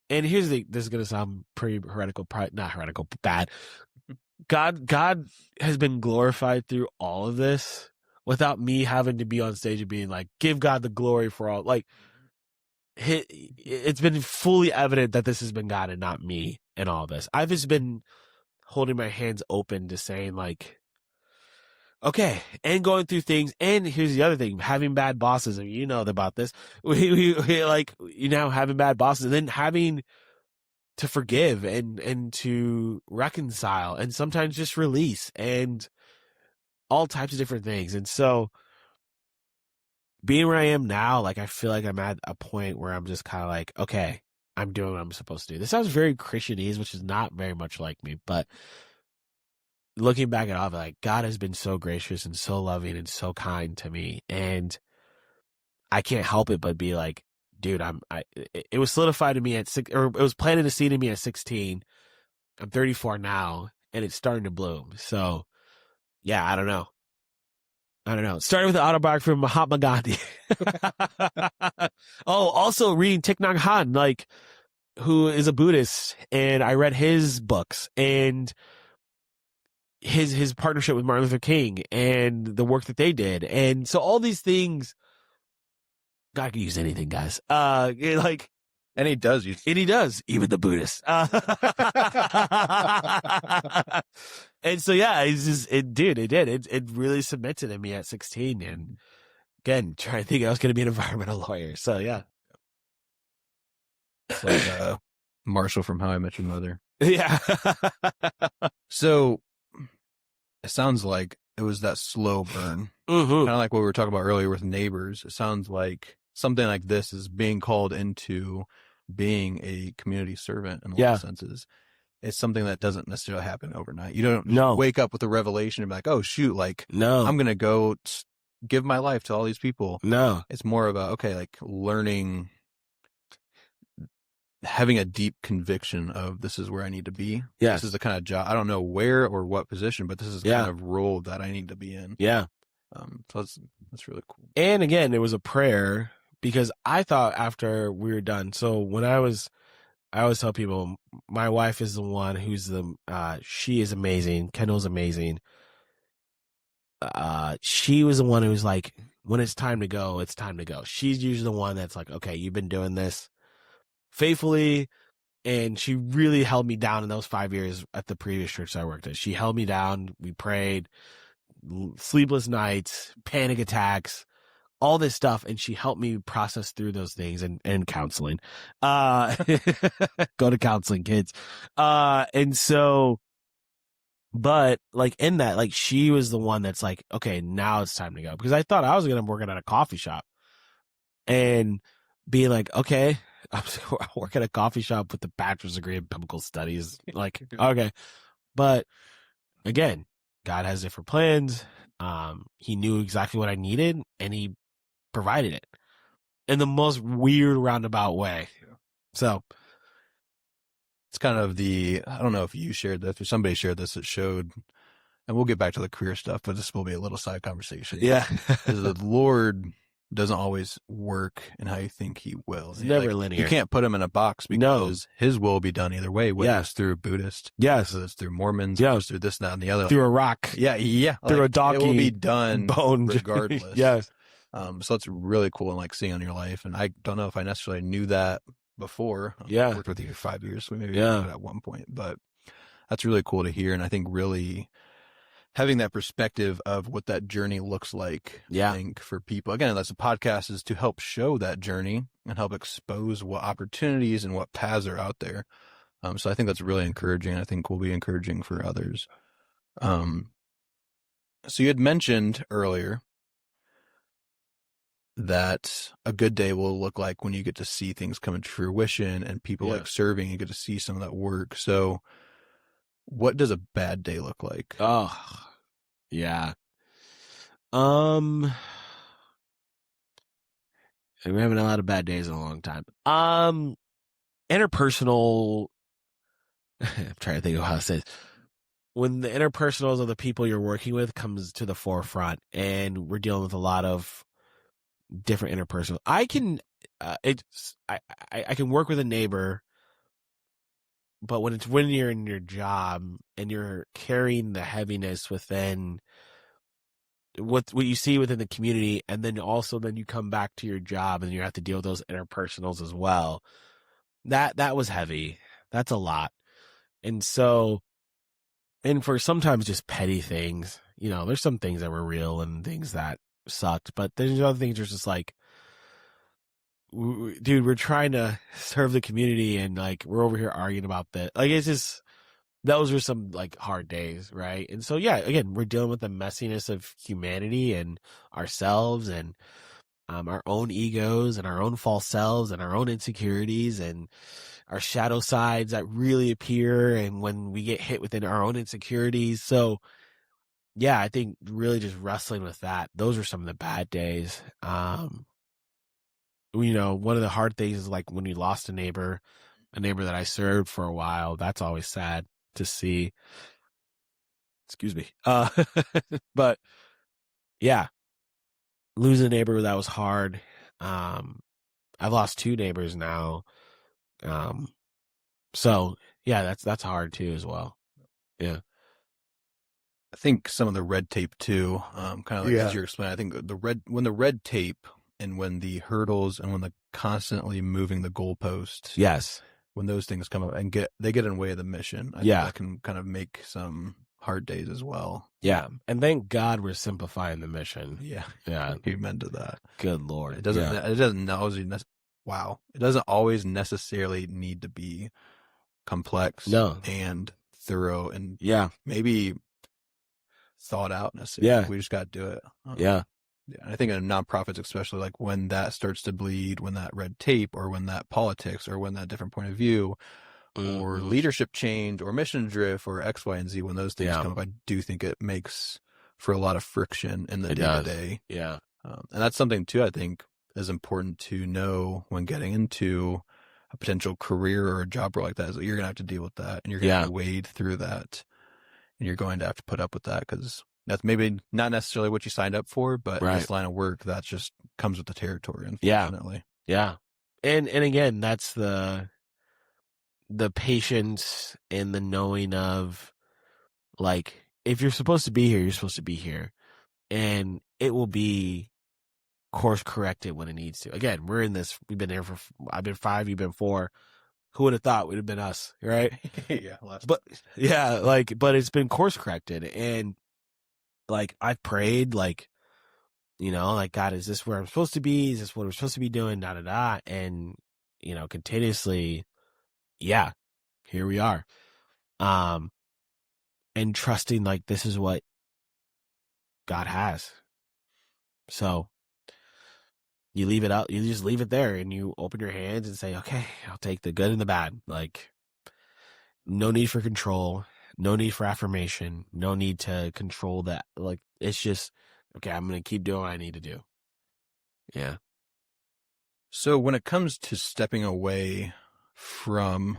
and this is going to sound pretty heretical, not heretical, but bad. God has been glorified through all of this without me having to be on stage and being like, give God the glory for all, like, it's been fully evident that this has been God and not me in all this. I've just been holding my hands open to saying like, okay, and going through things. And here's the other thing, having bad bosses. I mean, you know about this. We like, you know, having bad bosses and then having to forgive and to reconcile and sometimes just release and all types of different things. And so being where I am now, like I feel like I'm at a point where I'm just kind of like, okay, I'm doing what I'm supposed to do. This sounds very Christianese, which is not very much like me, but looking back at all of it, like God has been so gracious and so loving and so kind to me, and I can't help it but be like, dude, it was solidified to me at six, or it was planted a seed in me at 16. I'm 34 now, and it's starting to bloom. So, yeah, I don't know. Starting with the autobiography of Mahatma Gandhi. Oh, also reading Thich Nhat Hanh, like, who is a Buddhist, and I read his books and his partnership with Martin Luther King and the work that they did. And so all these things, God can use anything, guys. Like, And he does use, and he does, even the Buddhists. And so, yeah, it did. It really cemented in me at 16. And again, trying to think I was going to be an environmental lawyer. So, yeah. it's like Marshall from How I Met Your Mother. Yeah. So it sounds like it was that slow burn, Mm-hmm. kind of like what we were talking about earlier with Neighbors. It sounds like something like this is being called into being a community servant in a lot of senses. It's something that doesn't necessarily happen overnight. You don't just wake up with a revelation and be like, oh, shoot, like, I'm going to go give my life to all these people. No. It's more of a, okay, like learning, having a deep conviction of this is where I need to be. Yes. This is the kind of job. I don't know where or what position, but this is the kind of role that I need to be in. Yeah. So that's really cool. And again, it was a prayer because I thought after we were done. So when I was I always tell people my wife is the one who's she is amazing. Kendall's amazing. She was the one who was like, when it's time to go, it's time to go. She's usually the one that's like, okay, you've been doing this faithfully. And she really held me down in those 5 years at the previous church I worked at. She held me down. We prayed, sleepless nights, panic attacks, all this stuff. And she helped me process through those things and counseling. Go to counseling, kids. And so, but like in that, like she was the one that's like, okay, now it's time to go. Because I thought I was going to work at a coffee shop and being like, okay, I'm working at a coffee shop with a bachelor's degree in biblical studies. Like, okay. But again, God has different plans. He knew exactly what I needed and he provided it in the most weird roundabout way. So It's kind of I don't know if you shared this or somebody shared this, that showed, and we'll get back to the career stuff, but this will be a little side conversation. yeah, The Lord doesn't always work in how you think he will. It's never linear. You can't put him in a box because his will be done either way, whether it's through Buddhist, whether it's through Mormons, whether it's through this, that, and the other. Through a rock. Yeah. Through a donkey. It will be done boned. regardless. Yes. So it's really cool and like seeing on your life. And I don't know if I necessarily knew that before. I worked with you for 5 years, so maybe at one point, but that's really cool to hear. And I think really having that perspective of what that journey looks like, I think for people, again, that's a podcast, is to help show that journey and help expose what opportunities and what paths are out there. So I think that's really encouraging. I think will be encouraging for others. So you had mentioned earlier that a good day will look like when you get to see things come into fruition and people like serving, you get to see some of that work. So what does a bad day look like? Oh, yeah. We haven't had a lot of bad days in a long time. Interpersonal. I'm trying to think of how to say this. When the interpersonals of the people you're working with comes to the forefront, and we're dealing with a lot of different interpersonal. I can work with a neighbor, but when you're in your job and you're carrying the heaviness within what you see within the community, and then you come back to your job and you have to deal with those interpersonals as well. That was heavy. That's a lot. And so, and for sometimes just petty things, there's some things that were real and things that sucked, but there's other things that are just like, dude, we're trying to serve the community and like we're over here arguing about that. Like it's just, those were some like hard days, right? And so again, we're dealing with the messiness of humanity and ourselves and our own egos and our own false selves and our own insecurities and our shadow sides that really appear, and when we get hit within our own insecurities. So I think really just wrestling with that. Those are some of the bad days. One of the hard things is like when you lost a neighbor that I served for a while. That's always sad to see. Excuse me. But losing a neighbor, that was hard. I've lost 2 neighbors now. So that's hard too as well. Yeah. I think some of the red tape too, kind of like as you're explaining, I think when the red tape and when the hurdles and when the constantly moving the goalposts, when those things come up and they get in the way of the mission, I think that can kind of make some hard days as well. Yeah. And thank God we're simplifying the mission. Yeah. Yeah. Amen to that. Good Lord. It doesn't always necessarily need to be complex and thorough and maybe thought out necessarily. We just got to do it. Yeah. I think in nonprofits, especially, like when that starts to bleed, when that red tape or when that politics or when that different point of view or leadership change or mission drift or X, Y, and Z, when those things come up, I do think it makes for a lot of friction in the day-to-day. Yeah. And that's something too, I think, is important to know when getting into a potential career or a job role like that, is that you're going to have to deal with that and you're going to have to wade through that and you're going to have to put up with that because that's maybe not necessarily what you signed up for, but in this line of work, that just comes with the territory, unfortunately. Yeah. And again, that's the patience and the knowing of, like, if you're supposed to be here, you're supposed to be here. And it will be course corrected when it needs to. Again, we're in this, we've been here for, I've been 5, you've been 4. Who would have thought it would have been us, right? Yeah, But yeah, like, but it's been course corrected. And like, I've prayed, like, like, God, is this where I'm supposed to be? Is this what we're supposed to be doing? Da, da, da. And, continuously, yeah, here we are. And trusting, like, this is what God has. So you leave it out, you just leave it there, and you open your hands and say, okay, I'll take the good and the bad. Like, no need for control, no need for affirmation, no need to control that. Like, it's just, okay, I'm going to keep doing what I need to do. Yeah. So when it comes to stepping away from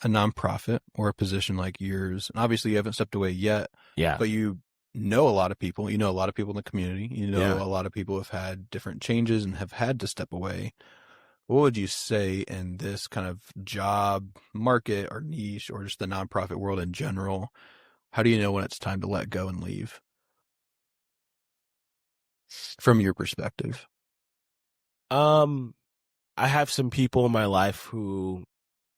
a nonprofit or a position like yours, and obviously you haven't stepped away yet, Yeah. but you know a lot of people, a lot of people in the community, Yeah. a lot of people have had different changes and have had to step away. What would you say in this kind of job market or niche or just the nonprofit world in general? How do you know when it's time to let go and leave from your perspective? I have some people in my life who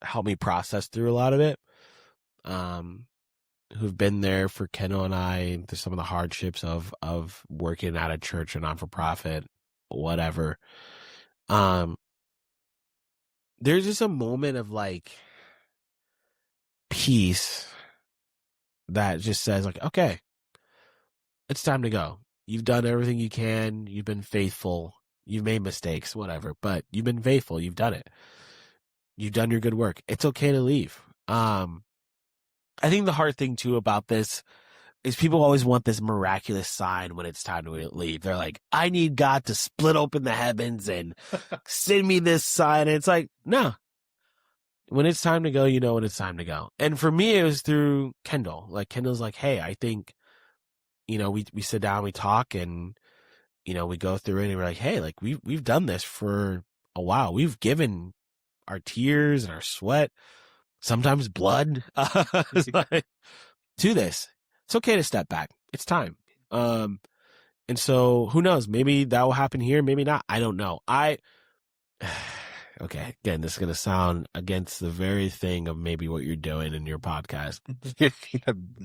help me process through a lot of it. Who've been there for Kendall and I through some of the hardships of working at a church or non-for-profit, whatever. There's just a moment of, like, peace that just says, like, okay, it's time to go. You've done everything you can. You've been faithful. You've made mistakes, whatever, but you've been faithful. You've done it. You've done your good work. It's okay to leave. I think the hard thing too about this is people always want this miraculous sign when it's time to leave. They're like, I need God to split open the heavens and send me this sign. And it's like, no. When it's time to go, you know when it's time to go. And for me, it was through Kendall. Like, Kendall's like, hey, I think, we sit down, we talk, and, we go through it, and we're like, hey, like, we've done this for a while. We've given our tears and our sweat, sometimes blood, like, to this. It's okay to step back. It's time. And so who knows? Maybe that will happen here. Maybe not. I don't know. Okay. Again, this is going to sound against the very thing of maybe what you're doing in your podcast.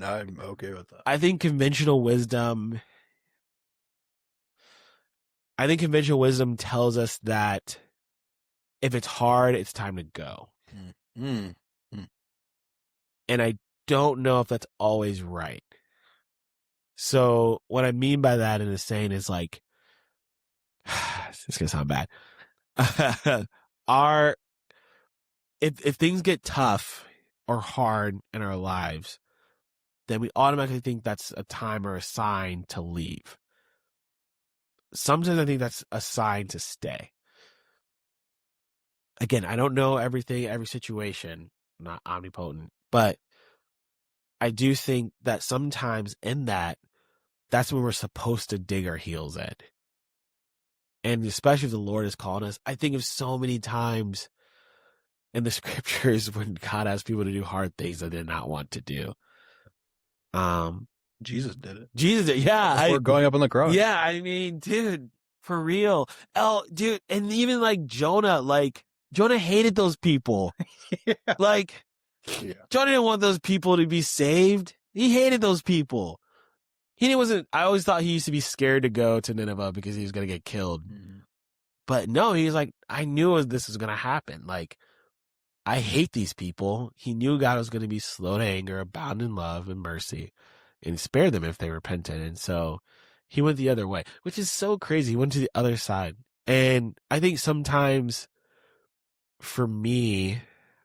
I'm okay with that. I think conventional wisdom tells us that if it's hard, it's time to go. Mm. And I don't know if that's always right. So what I mean by that in a saying is, like, it's going to sound bad. If things get tough or hard in our lives, then we automatically think that's a time or a sign to leave. Sometimes I think that's a sign to stay. Again, I don't know everything, every situation, I'm not omnipotent, but I do think that sometimes in that's when we're supposed to dig our heels in. And especially if the Lord is calling us, I think of so many times in the scriptures when God asks people to do hard things that they did not want to do. Jesus did it. Yeah. Before going up on the cross. Yeah, I mean, dude, for real. Dude, and even like Jonah hated those people. Yeah. Like, Yeah. Jonah didn't want those people to be saved. He hated those people. I always thought he used to be scared to go to Nineveh because he was going to get killed. Mm-hmm. But no, he's like, I knew this was going to happen. Like, I hate these people. He knew God was going to be slow to anger, abound in love and mercy, and spare them if they repented. And so he went the other way, which is so crazy. He went to the other side. And I think sometimes for me,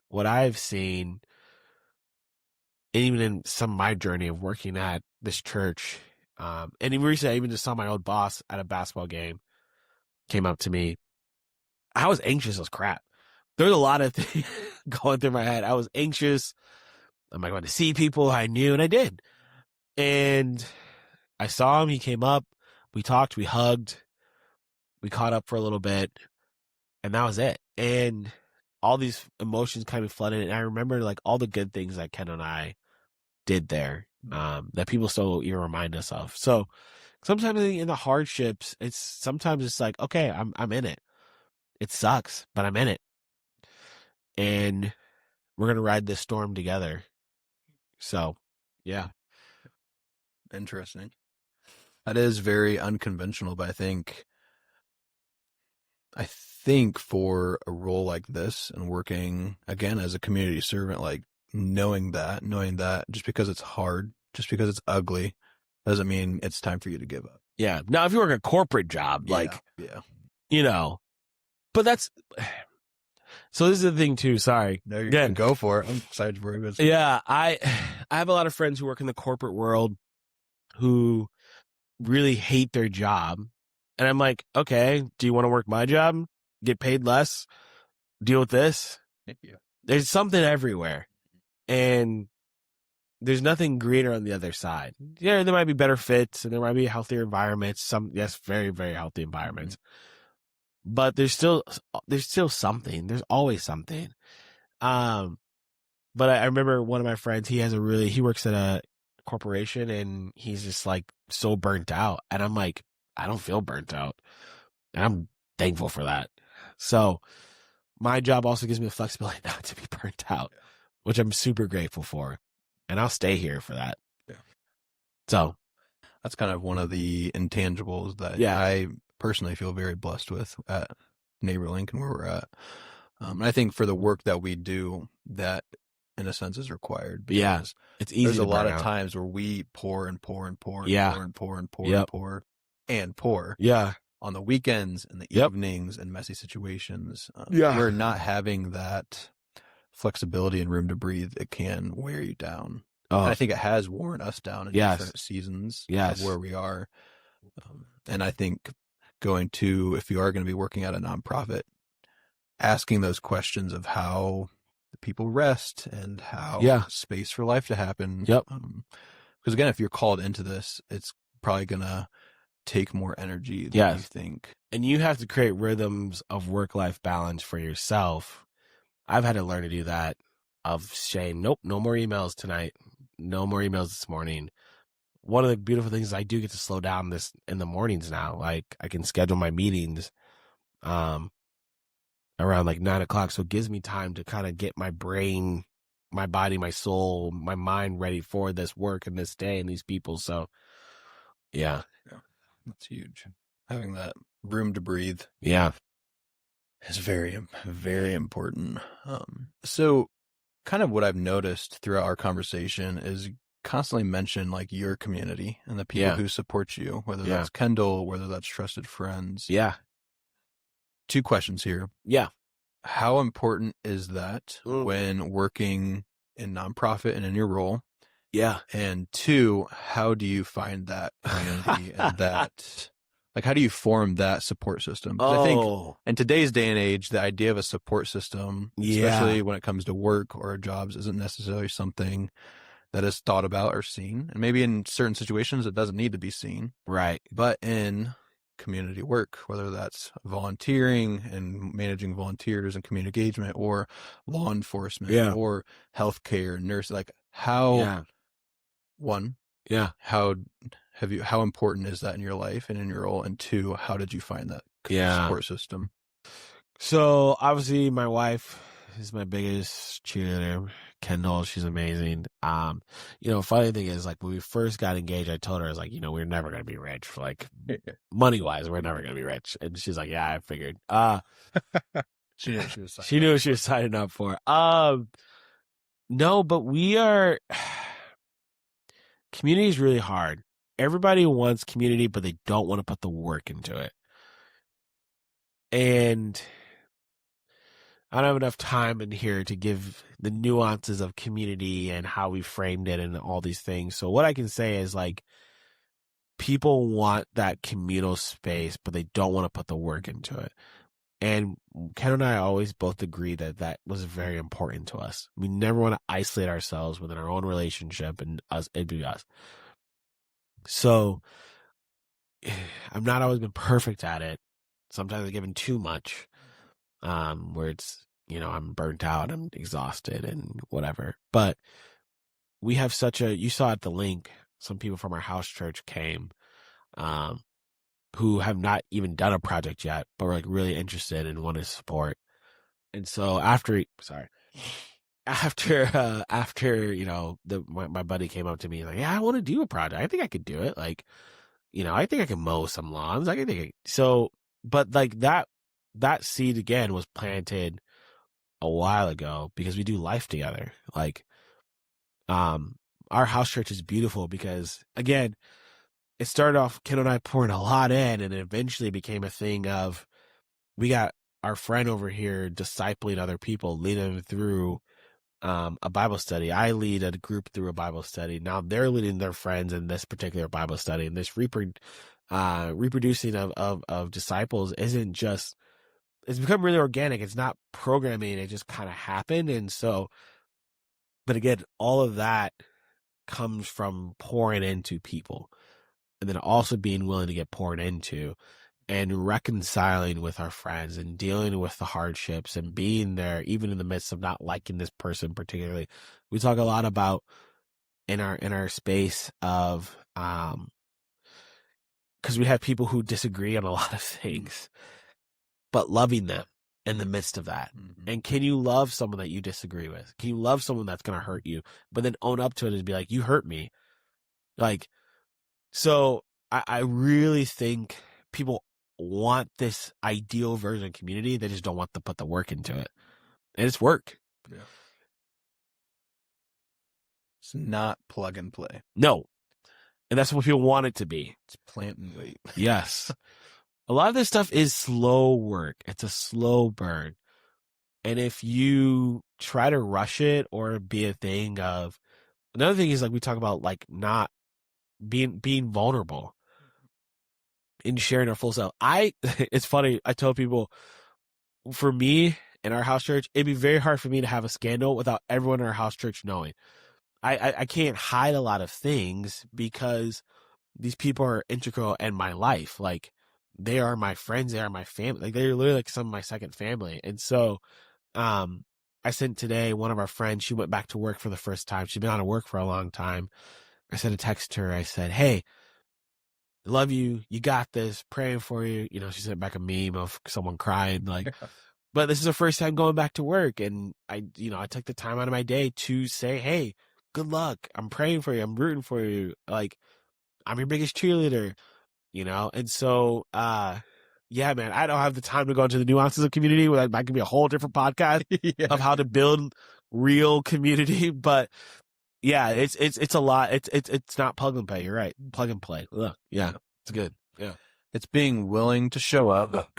what I've seen, and even in some of my journey of working at this church, and even recently I even just saw my old boss at a basketball game, came up to me. I was anxious as crap. There was a lot of things going through my head. I was anxious. Am I going to see people I knew? And I did. And I saw him. He came up. We talked. We hugged. We caught up for a little bit. And that was it. And all these emotions kind of flooded. And I remember like all the good things that Ken and I did there, that people still even remind us of. So sometimes in the hardships, sometimes it's like, okay, I'm in it. It sucks, but I'm in it. And we're going to ride this storm together. So, yeah. Interesting. That is very unconventional, but I think for a role like this and working again as a community servant, like knowing that just because it's hard, just because it's ugly, doesn't mean it's time for you to give up. Yeah. Now, if you work a corporate job, like, you know, but so this is the thing too. Sorry. No, you Again, can go for it. I'm excited for you. Yeah. I have a lot of friends who work in the corporate world who really hate their job. And I'm like, okay, do you want to work my job? Get paid less? Deal with this? Yeah. There's something everywhere. And there's nothing greener on the other side. Yeah, there might be better fits and there might be healthier environments. Yes, very, very healthy environments. But there's still something. There's always something. But I remember one of my friends, he works at a corporation and he's just like so burnt out. And I'm like, I don't feel burnt out. And I'm thankful for that. So my job also gives me the flexibility not to be burnt out, which I'm super grateful for. And I'll stay here for that. Yeah. So that's kind of one of the intangibles that I personally feel very blessed with at NeighborLink and where we're at. And I think for the work that we do, that in a sense is required. Because it's easy. There's a lot of times where we pour and pour and pour and pour and pour and pour and pour and pour. Yeah. On the weekends and the evenings and messy situations. We're not having that flexibility and room to breathe. It can wear you down. And I think it has worn us down in different seasons of where we are. And I think if you are going to be working at a nonprofit, asking those questions of how people rest and how space for life to happen. Because again, if you're called into this, it's probably going to take more energy than you think. And you have to create rhythms of work-life balance for yourself. I've had to learn to do that, of saying, nope, no more emails tonight. No more emails this morning. One of the beautiful things is I do get to slow down this in the mornings now. Like I can schedule my meetings around like 9:00. So it gives me time to kind of get my brain, my body, my soul, my mind ready for this work and this day and these people. So yeah. That's huge. Having that room to breathe. Is very, very important. So kind of what I've noticed throughout our conversation is constantly mention like your community and the people who support you, whether that's Kendall, whether that's trusted friends. Two questions here. How important is that when working in nonprofit and in your role? And two, how do you find that community and that, like, how do you form that support system? Because I think in today's day and age, the idea of a support system, especially when it comes to work or jobs, isn't necessarily something that is thought about or seen. And maybe in certain situations, it doesn't need to be seen. Right. But in community work, whether that's volunteering and managing volunteers and community engagement or law enforcement or healthcare, nurse, like how... how important is that in your life and in your role? And two, how did you find that support system? So obviously my wife is my biggest cheerleader. Kendall, she's amazing. Funny thing is, like, when we first got engaged, I told her, I was like, we're never going to be rich. Like, money-wise, we're never going to be rich. And she's like, yeah, I figured. She knew what she was signing she knew what she was signing up for. No, but we are... Community is really hard. Everybody wants community, but they don't want to put the work into it. And I don't have enough time in here to give the nuances of community and how we framed it and all these things. So what I can say is, like, people want that communal space, but they don't want to put the work into it. And Ken and I always both agree that that was very important to us. We never want to isolate ourselves within our own relationship and it'd be us. So I've not always been perfect at it. Sometimes I've given too much, where it's I'm burnt out, I'm exhausted and whatever. But we have you saw at the link, some people from our house church came, who have not even done a project yet, but were like really interested and want to support. And so after, my buddy came up to me like, yeah, I want to do a project. I think I could do it. Like, I think I can mow some lawns. But like that seed again was planted a while ago because we do life together. Like, our house church is beautiful because again, it started off Ken and I pouring a lot in, and it eventually became a thing of we got our friend over here discipling other people, leading them through a Bible study. I lead a group through a Bible study. Now they're leading their friends in this particular Bible study, and this reproducing of disciples isn't just, it's become really organic. It's not programming. It just kind of happened. And so, but again, all of that comes from pouring into people and then also being willing to get poured into and reconciling with our friends and dealing with the hardships and being there, even in the midst of not liking this person particularly. We talk a lot about in our space of, because we have people who disagree on a lot of things, but loving them in the midst of that. Mm-hmm. And can you love someone that you disagree with? Can you love someone that's going to hurt you, but then own up to it and be like, you hurt me? Like, so I really think people want this ideal version of community. They just don't want to put the work into it. And it's work. Yeah. It's not plug and play. No. And that's what people want it to be. It's plant and wait. Yes. A lot of this stuff is slow work. It's a slow burn. And if you try to rush it or be a thing of, another thing is like we talk about like not being vulnerable in sharing our full self. It's funny. I tell people, for me in our house church, it'd be very hard for me to have a scandal without everyone in our house church knowing. I can't hide a lot of things because these people are integral in my life. Like, they are my friends. They are my family. Like, they're literally like some of my second family. And so, I sent today one of our friends, she went back to work for the first time. She'd been out of work for a long time. I sent a text to her. I said, hey, love you. You got this. Praying for you. She sent back a meme of someone crying. Like, but this is her first time going back to work. And I took the time out of my day to say, hey, good luck. I'm praying for you. I'm rooting for you. Like, I'm your biggest cheerleader, And so, yeah, man, I don't have the time to go into the nuances of community. That might be a whole different podcast of how to build real community. But yeah, it's a lot. It's not plug and play. You're right. Plug and play. Ugh. Yeah, it's good. Yeah. It's being willing to show up,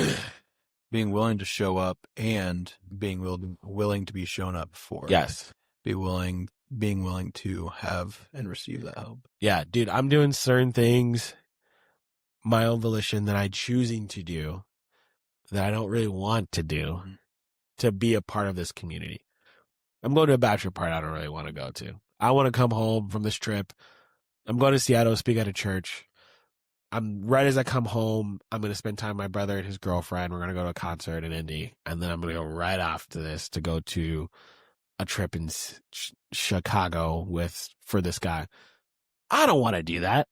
being willing to show up, and being willing to be shown up for. Yes. Being willing to have and receive that help. Yeah, dude, I'm doing certain things, my own volition, that I'm choosing to do that I don't really want to do to be a part of this community. I'm going to a bachelor party I don't really want to go to. I want to come home from this trip. I'm going to Seattle to speak at a church. Right as I come home, I'm going to spend time with my brother and his girlfriend. We're going to go to a concert in Indy. And then I'm going to go right after this to go to a trip in Chicago for this guy. I don't want to do that.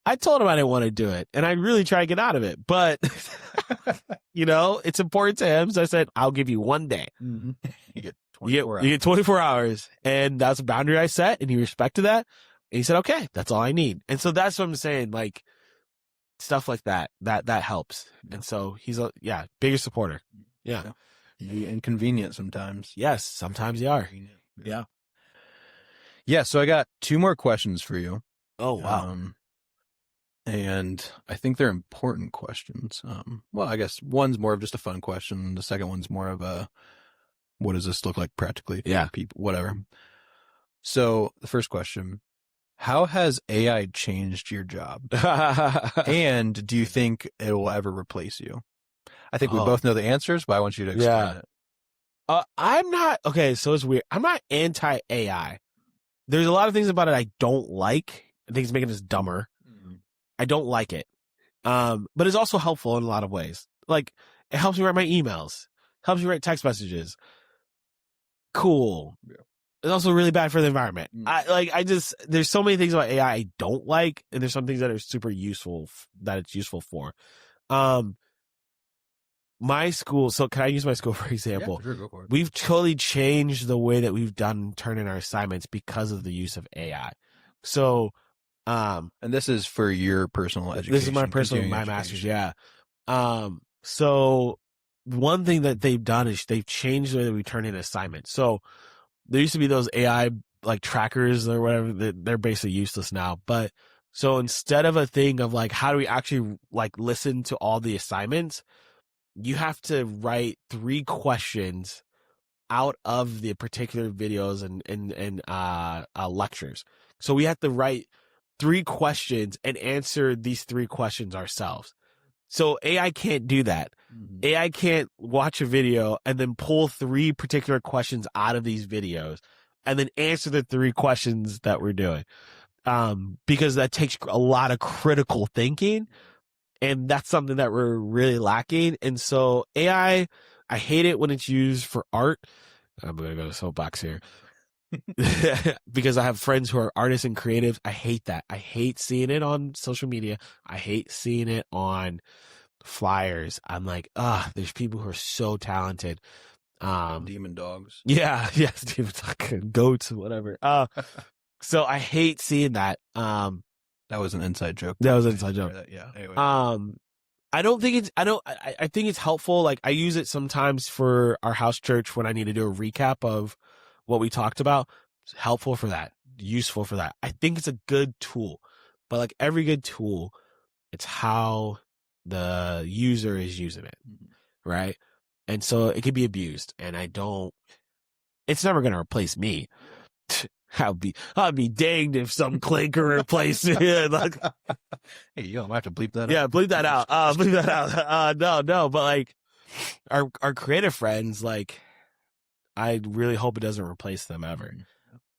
I told him I didn't want to do it, and I really try to get out of it. But, it's important to him. So I said, I'll give you one day. Mm-hmm. You get 24 hours. You get 24 hours. And that's a boundary I set, and he respected that. And he said, okay, that's all I need. And so that's what I'm saying. Like, stuff like that helps. And so he's bigger supporter. Yeah. Maybe inconvenient sometimes. Yes, sometimes they are. Yeah. Yeah, so I got 2 more questions for you. Oh, wow. And I think they're important questions. Well, I guess one's more of just a fun question. The second one's more of a, what does this look like practically for people, whatever. So the first question, how has AI changed your job? And do you think it will ever replace you? I think we both know the answers, but I want you to explain it. I'm not, okay, so it's weird. I'm not anti-AI. There's a lot of things about it I don't like. I think it's making us dumber. Mm-hmm. I don't like it. But it's also helpful in a lot of ways. Like, it helps me write my emails. helps you write text messages. Cool. Yeah. It's also really bad for the environment. Mm. There's so many things about AI I don't like, and there's some things that are super useful that it's useful for. My school, so can I use my school for example? Yeah, for sure, go for it. We've totally changed the way that we've turn in our assignments because of the use of AI. So, And this is for your personal education. this is my master's, yeah. So one thing that they've done is they've changed the way that we turn in assignments. So there used to be those AI like trackers or whatever, they're basically useless now. But so instead of a thing of like, how do we actually like listen to all the assignments? You have to write 3 questions out of the particular videos and lectures. So we have to write 3 questions and answer these 3 questions ourselves. So AI can't do that. Mm-hmm. AI can't watch a video and then pull 3 particular questions out of these videos and then answer the 3 questions that we're doing. Because that takes a lot of critical thinking. And that's something that we're really lacking. And so AI, I hate it when it's used for art. I'm going to go to soapbox here. Because I have friends who are artists and creatives. I hate that. I hate seeing it on social media. I hate seeing it on flyers. I'm like, there's people who are so talented. Demon dogs. Yeah, yes, demon dog, goats, whatever. So I hate seeing that. That was an inside joke. That was an inside joke. Yeah. Anyway. I think it's helpful. Like I use it sometimes for our house church when I need to do a recap of what we talked about. It's helpful for that. Useful for that. I think it's a good tool, but like every good tool, it's how the user is using it. Right. And so it could be abused, and it's never going to replace me. I'd be danged if some clinker replaced me. Like, hey, yo, I might have to bleep that out. Yeah, bleep that out. Bleep that out. No, but like our creative friends, like I really hope it doesn't replace them ever.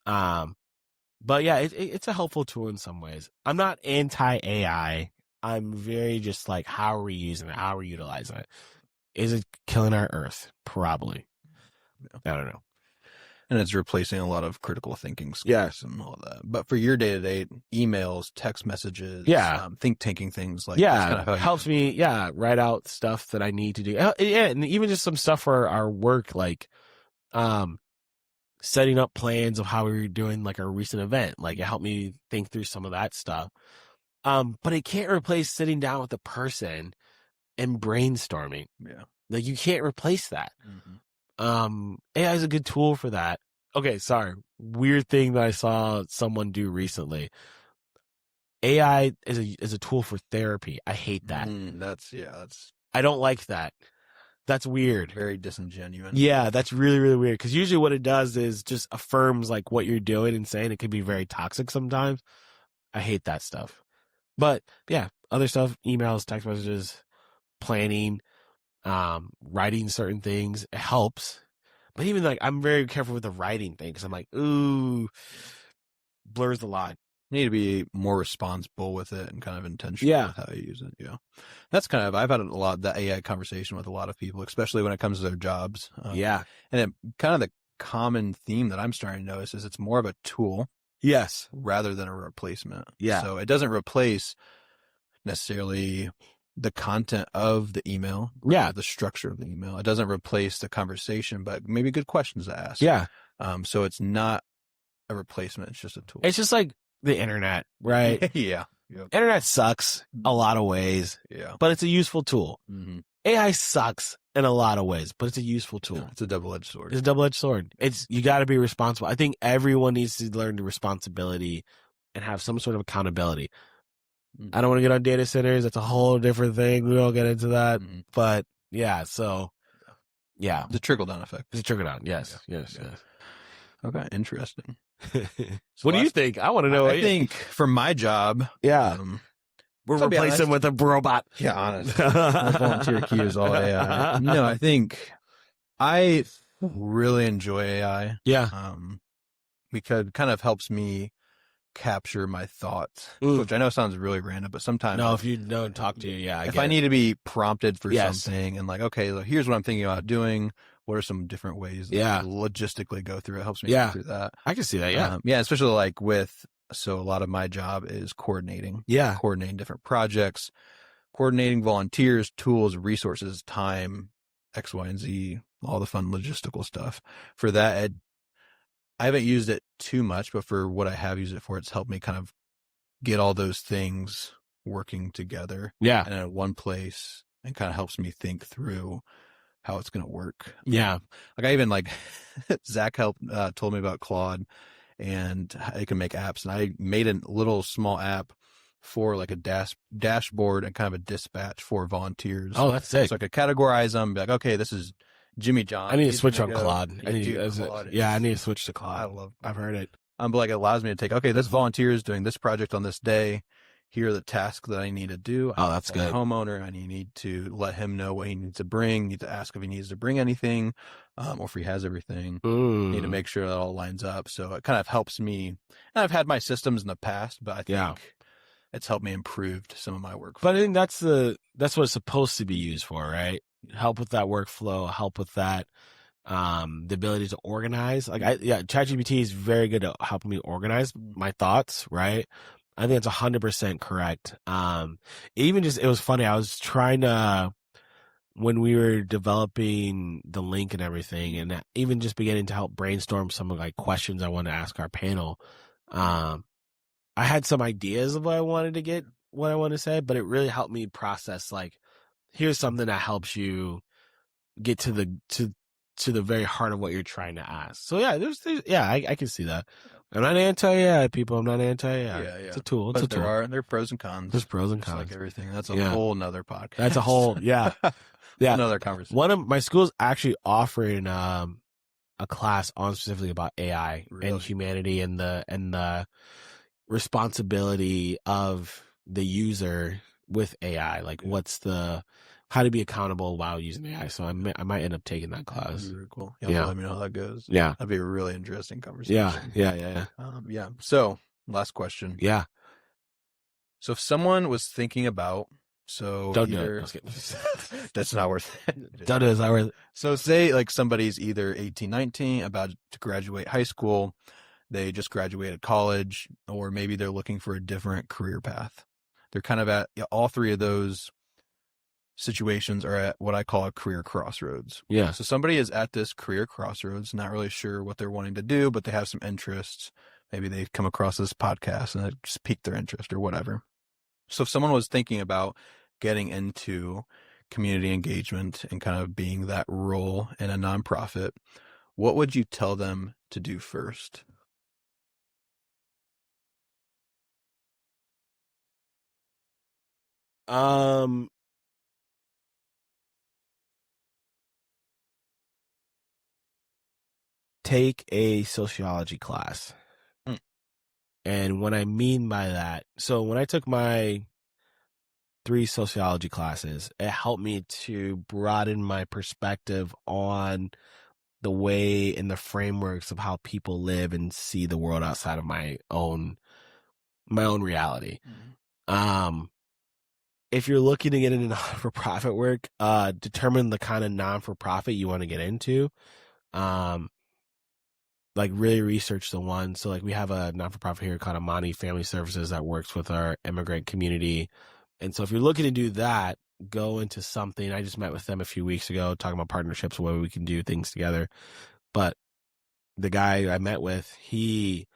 But yeah, it's a helpful tool in some ways. I'm not anti AI. I'm very just like, how are we using it? How are we utilizing it? Is it killing our earth? Probably. I don't know. And it's replacing a lot of critical thinking skills and all that. But for your day-to-day emails, text messages, think-tanking things like that's kind of how helps me write out stuff that I need to do. Yeah, and even just some stuff for our work, like setting up plans of how we were doing like our recent event. Like it helped me think through some of that stuff. But it can't replace sitting down with a person and brainstorming. Yeah. Like you can't replace that. AI is a good tool for that. Okay, sorry. Weird thing that I saw someone do recently. AI is a tool for therapy. I hate that. I don't like that. That's weird. Very disingenuous. Yeah, that's really, really weird. Because usually what it does is just affirms like what you're doing and saying. It can be very toxic sometimes. I hate that stuff. But yeah, other stuff, emails, text messages, planning, writing certain things, it helps. But even like, I'm very careful with the writing thing because I'm like, ooh, blurs the line. You need to be more responsible with it and kind of intentional with how you use it. Yeah. That's kind of, I've had a lot of that AI conversation with a lot of people, especially when it comes to their jobs. And then kind of the common theme that I'm starting to notice is it's more of a tool. Yes. Rather than a replacement. Yeah. So it doesn't replace necessarily the content of the email. Yeah. The structure of the email. It doesn't replace the conversation, but maybe good questions to ask. Yeah. So it's not a replacement. It's just a tool. It's just like the internet, right? Yeah. Yep. Internet sucks a lot of ways. Yeah. But it's a useful tool. Mm-hmm. AI sucks in a lot of ways, but it's a useful tool. Yeah, it's a double-edged sword. It's a double-edged sword. You got to be responsible. I think everyone needs to learn the responsibility and have some sort of accountability. I don't want to get on data centers. That's a whole different thing. We don't get into that. But yeah, so yeah. The trickle-down effect. It's a trickle-down. Yes. Okay, interesting. What do you think? I want to know. I think for my job, we're replacing with a robot. Yeah, honest. Volunteer key is all AI. No, I think I really enjoy AI. Yeah. Because it kind of helps me capture my thoughts, Mm. which I know sounds really random, but sometimes No, like, if you don't talk to you, yeah, I if get I it. need to be prompted for Yes. something and like, okay, look, here's what I'm thinking about doing. What are some different ways that I Yeah. could logistically go through? It helps me go Yeah. through that. I can see that. Yeah. Yeah, especially like so a lot of my job is Yeah. coordinating different projects, coordinating volunteers, tools, resources, time, X, Y, and Z, all the fun logistical stuff. For that, I haven't used it too much, but for what I have used it for, it's helped me kind of get all those things working together Yeah. and in one place, and kind of helps me think through how it's going to work. Yeah. Like I even like Zach told me about Claude and how it can make apps, and I made a little small app for like a dashboard and kind of a dispatch for volunteers. Oh, that's sick. So I could categorize them, be like, okay, this is Jimmy John. I need to He's switch gonna on go. Claude. Yeah, dude, Claude Yeah, I is. need to switch to I Claude. love. I've heard it. But like it allows me to take, okay, this volunteer is doing this project on this day. Here are the tasks that I need to do. Oh, that's I'm a good. homeowner, and you need to let him know what he needs to bring. You need to ask if he needs to bring anything, or if he has everything. You need to make sure that all lines up. So it kind of helps me. And I've had my systems in the past, but I think it's helped me improve some of my work. But I think that's what it's supposed to be used for, right? Help with that workflow, help with that, the ability to organize. Like ChatGPT is very good at helping me organize my thoughts, right? I think it's 100% correct. It was funny. I was trying to, when we were developing the link and everything, and even just beginning to help brainstorm some of like questions I wanted to ask our panel. I had some ideas of what I wanted to say, but it really helped me process like, here's something that helps you get to the very heart of what you're trying to ask. So yeah, I can see that. I'm not anti-AI, people. I'm not anti-AI. Yeah. It's a tool. It's But a tool. there are pros and cons. There's pros and Just cons. like everything. That's a whole nother podcast. That's a whole, yeah. Another conversation. One of my schools actually offering a class on specifically about AI and humanity and the responsibility of the user with AI. Like how to be accountable while using AI. So I might end up taking that class. That'd be very cool. Yeah. Let me know how that goes. Yeah. That'd be a really interesting conversation. Yeah. Yeah. So last question. Yeah. So if someone was thinking about, don't do it. That's not worth it. Don't do it. It's not worth it. So say like somebody's either 18, 19, about to graduate high school, they just graduated college, or maybe they're looking for a different career path. They're kind of at all three of those situations are at what I call a career crossroads. Yeah. So somebody is at this career crossroads, not really sure what they're wanting to do, but they have some interests. Maybe they've come across this podcast and it just piqued their interest or whatever. So if someone was thinking about getting into community engagement and kind of being that role in a nonprofit, what would you tell them to do first? Take a sociology class. And what I mean by that, so when I took my 3 sociology classes, it helped me to broaden my perspective on the way and the frameworks of how people live and see the world outside of my own reality. If you're looking to get into non-for-profit work, determine the kind of non-for-profit you want to get into. Like really research the one. So like we have a non-for-profit here called Amani Family Services that works with our immigrant community. And so if you're looking to do that, go into something. I just met with them a few weeks ago talking about partnerships, where we can do things together. But the guy I met with, he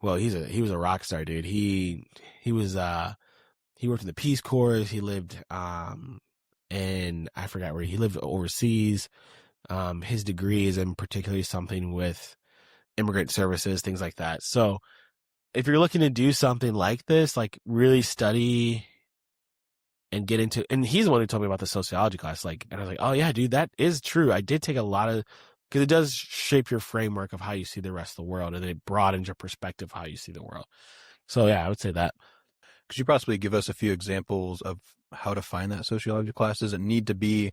was a rock star, dude. He worked in the Peace Corps. He lived and I forgot where he lived overseas. His degree is in particularly something with immigrant services, things like that. So if you're looking to do something like this, like really study and get into, and he's the one who told me about the sociology class, like, and I was like, oh yeah, dude, that is true. I did take a lot of, because it does shape your framework of how you see the rest of the world, and it broadens your perspective of how you see the world. So yeah, I would say that. Could you possibly give us a few examples of how to find that sociology class? Does it need to be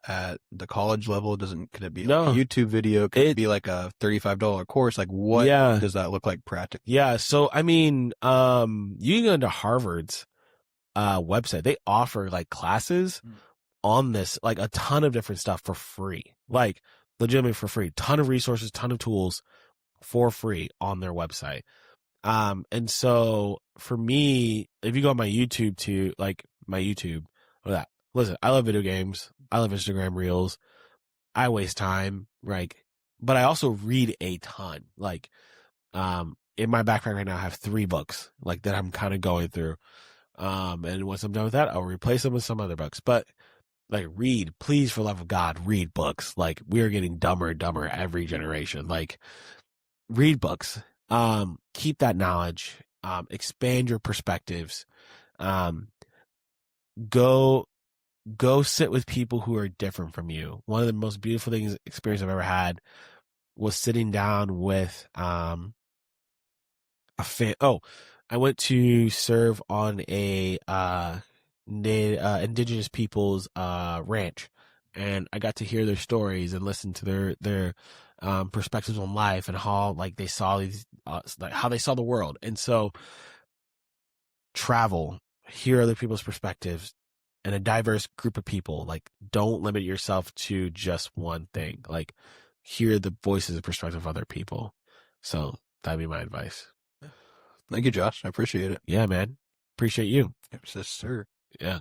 at the college level? Could it be like a No, YouTube video? Could it it, be like a $35 course? Like what yeah, does that look like practically? yeah. So, I mean, you can go into Harvard's, website. They offer like classes on this, like a ton of different stuff for free, like legitimately for free, ton of resources, ton of tools for free on their website. And so for me, if you go on my YouTube to like my YouTube or that, listen, I love video games. I love Instagram reels. I waste time, like, but I also read a ton. Like, in my backpack right now, I have 3 books like that I'm kind of going through. And once I'm done with that, I'll replace them with some other books. But like, read, please, for the love of God, read books. Like, we are getting dumber and dumber every generation. Like, read books. Keep that knowledge. Expand your perspectives. Um, go go sit with people who are different from you. One of the most beautiful things experience I've ever had was sitting down with I went to serve on a indigenous people's ranch, and I got to hear their stories and listen to their perspectives on life and how like they saw these like how they saw the world. And so travel, hear other people's perspectives and a diverse group of people. Like, don't limit yourself to just one thing. Like, hear the voices and perspective of other people. So that'd be my advice. Thank you, Josh. I appreciate it. Yeah, man. Appreciate you. Yes, sir. Yeah.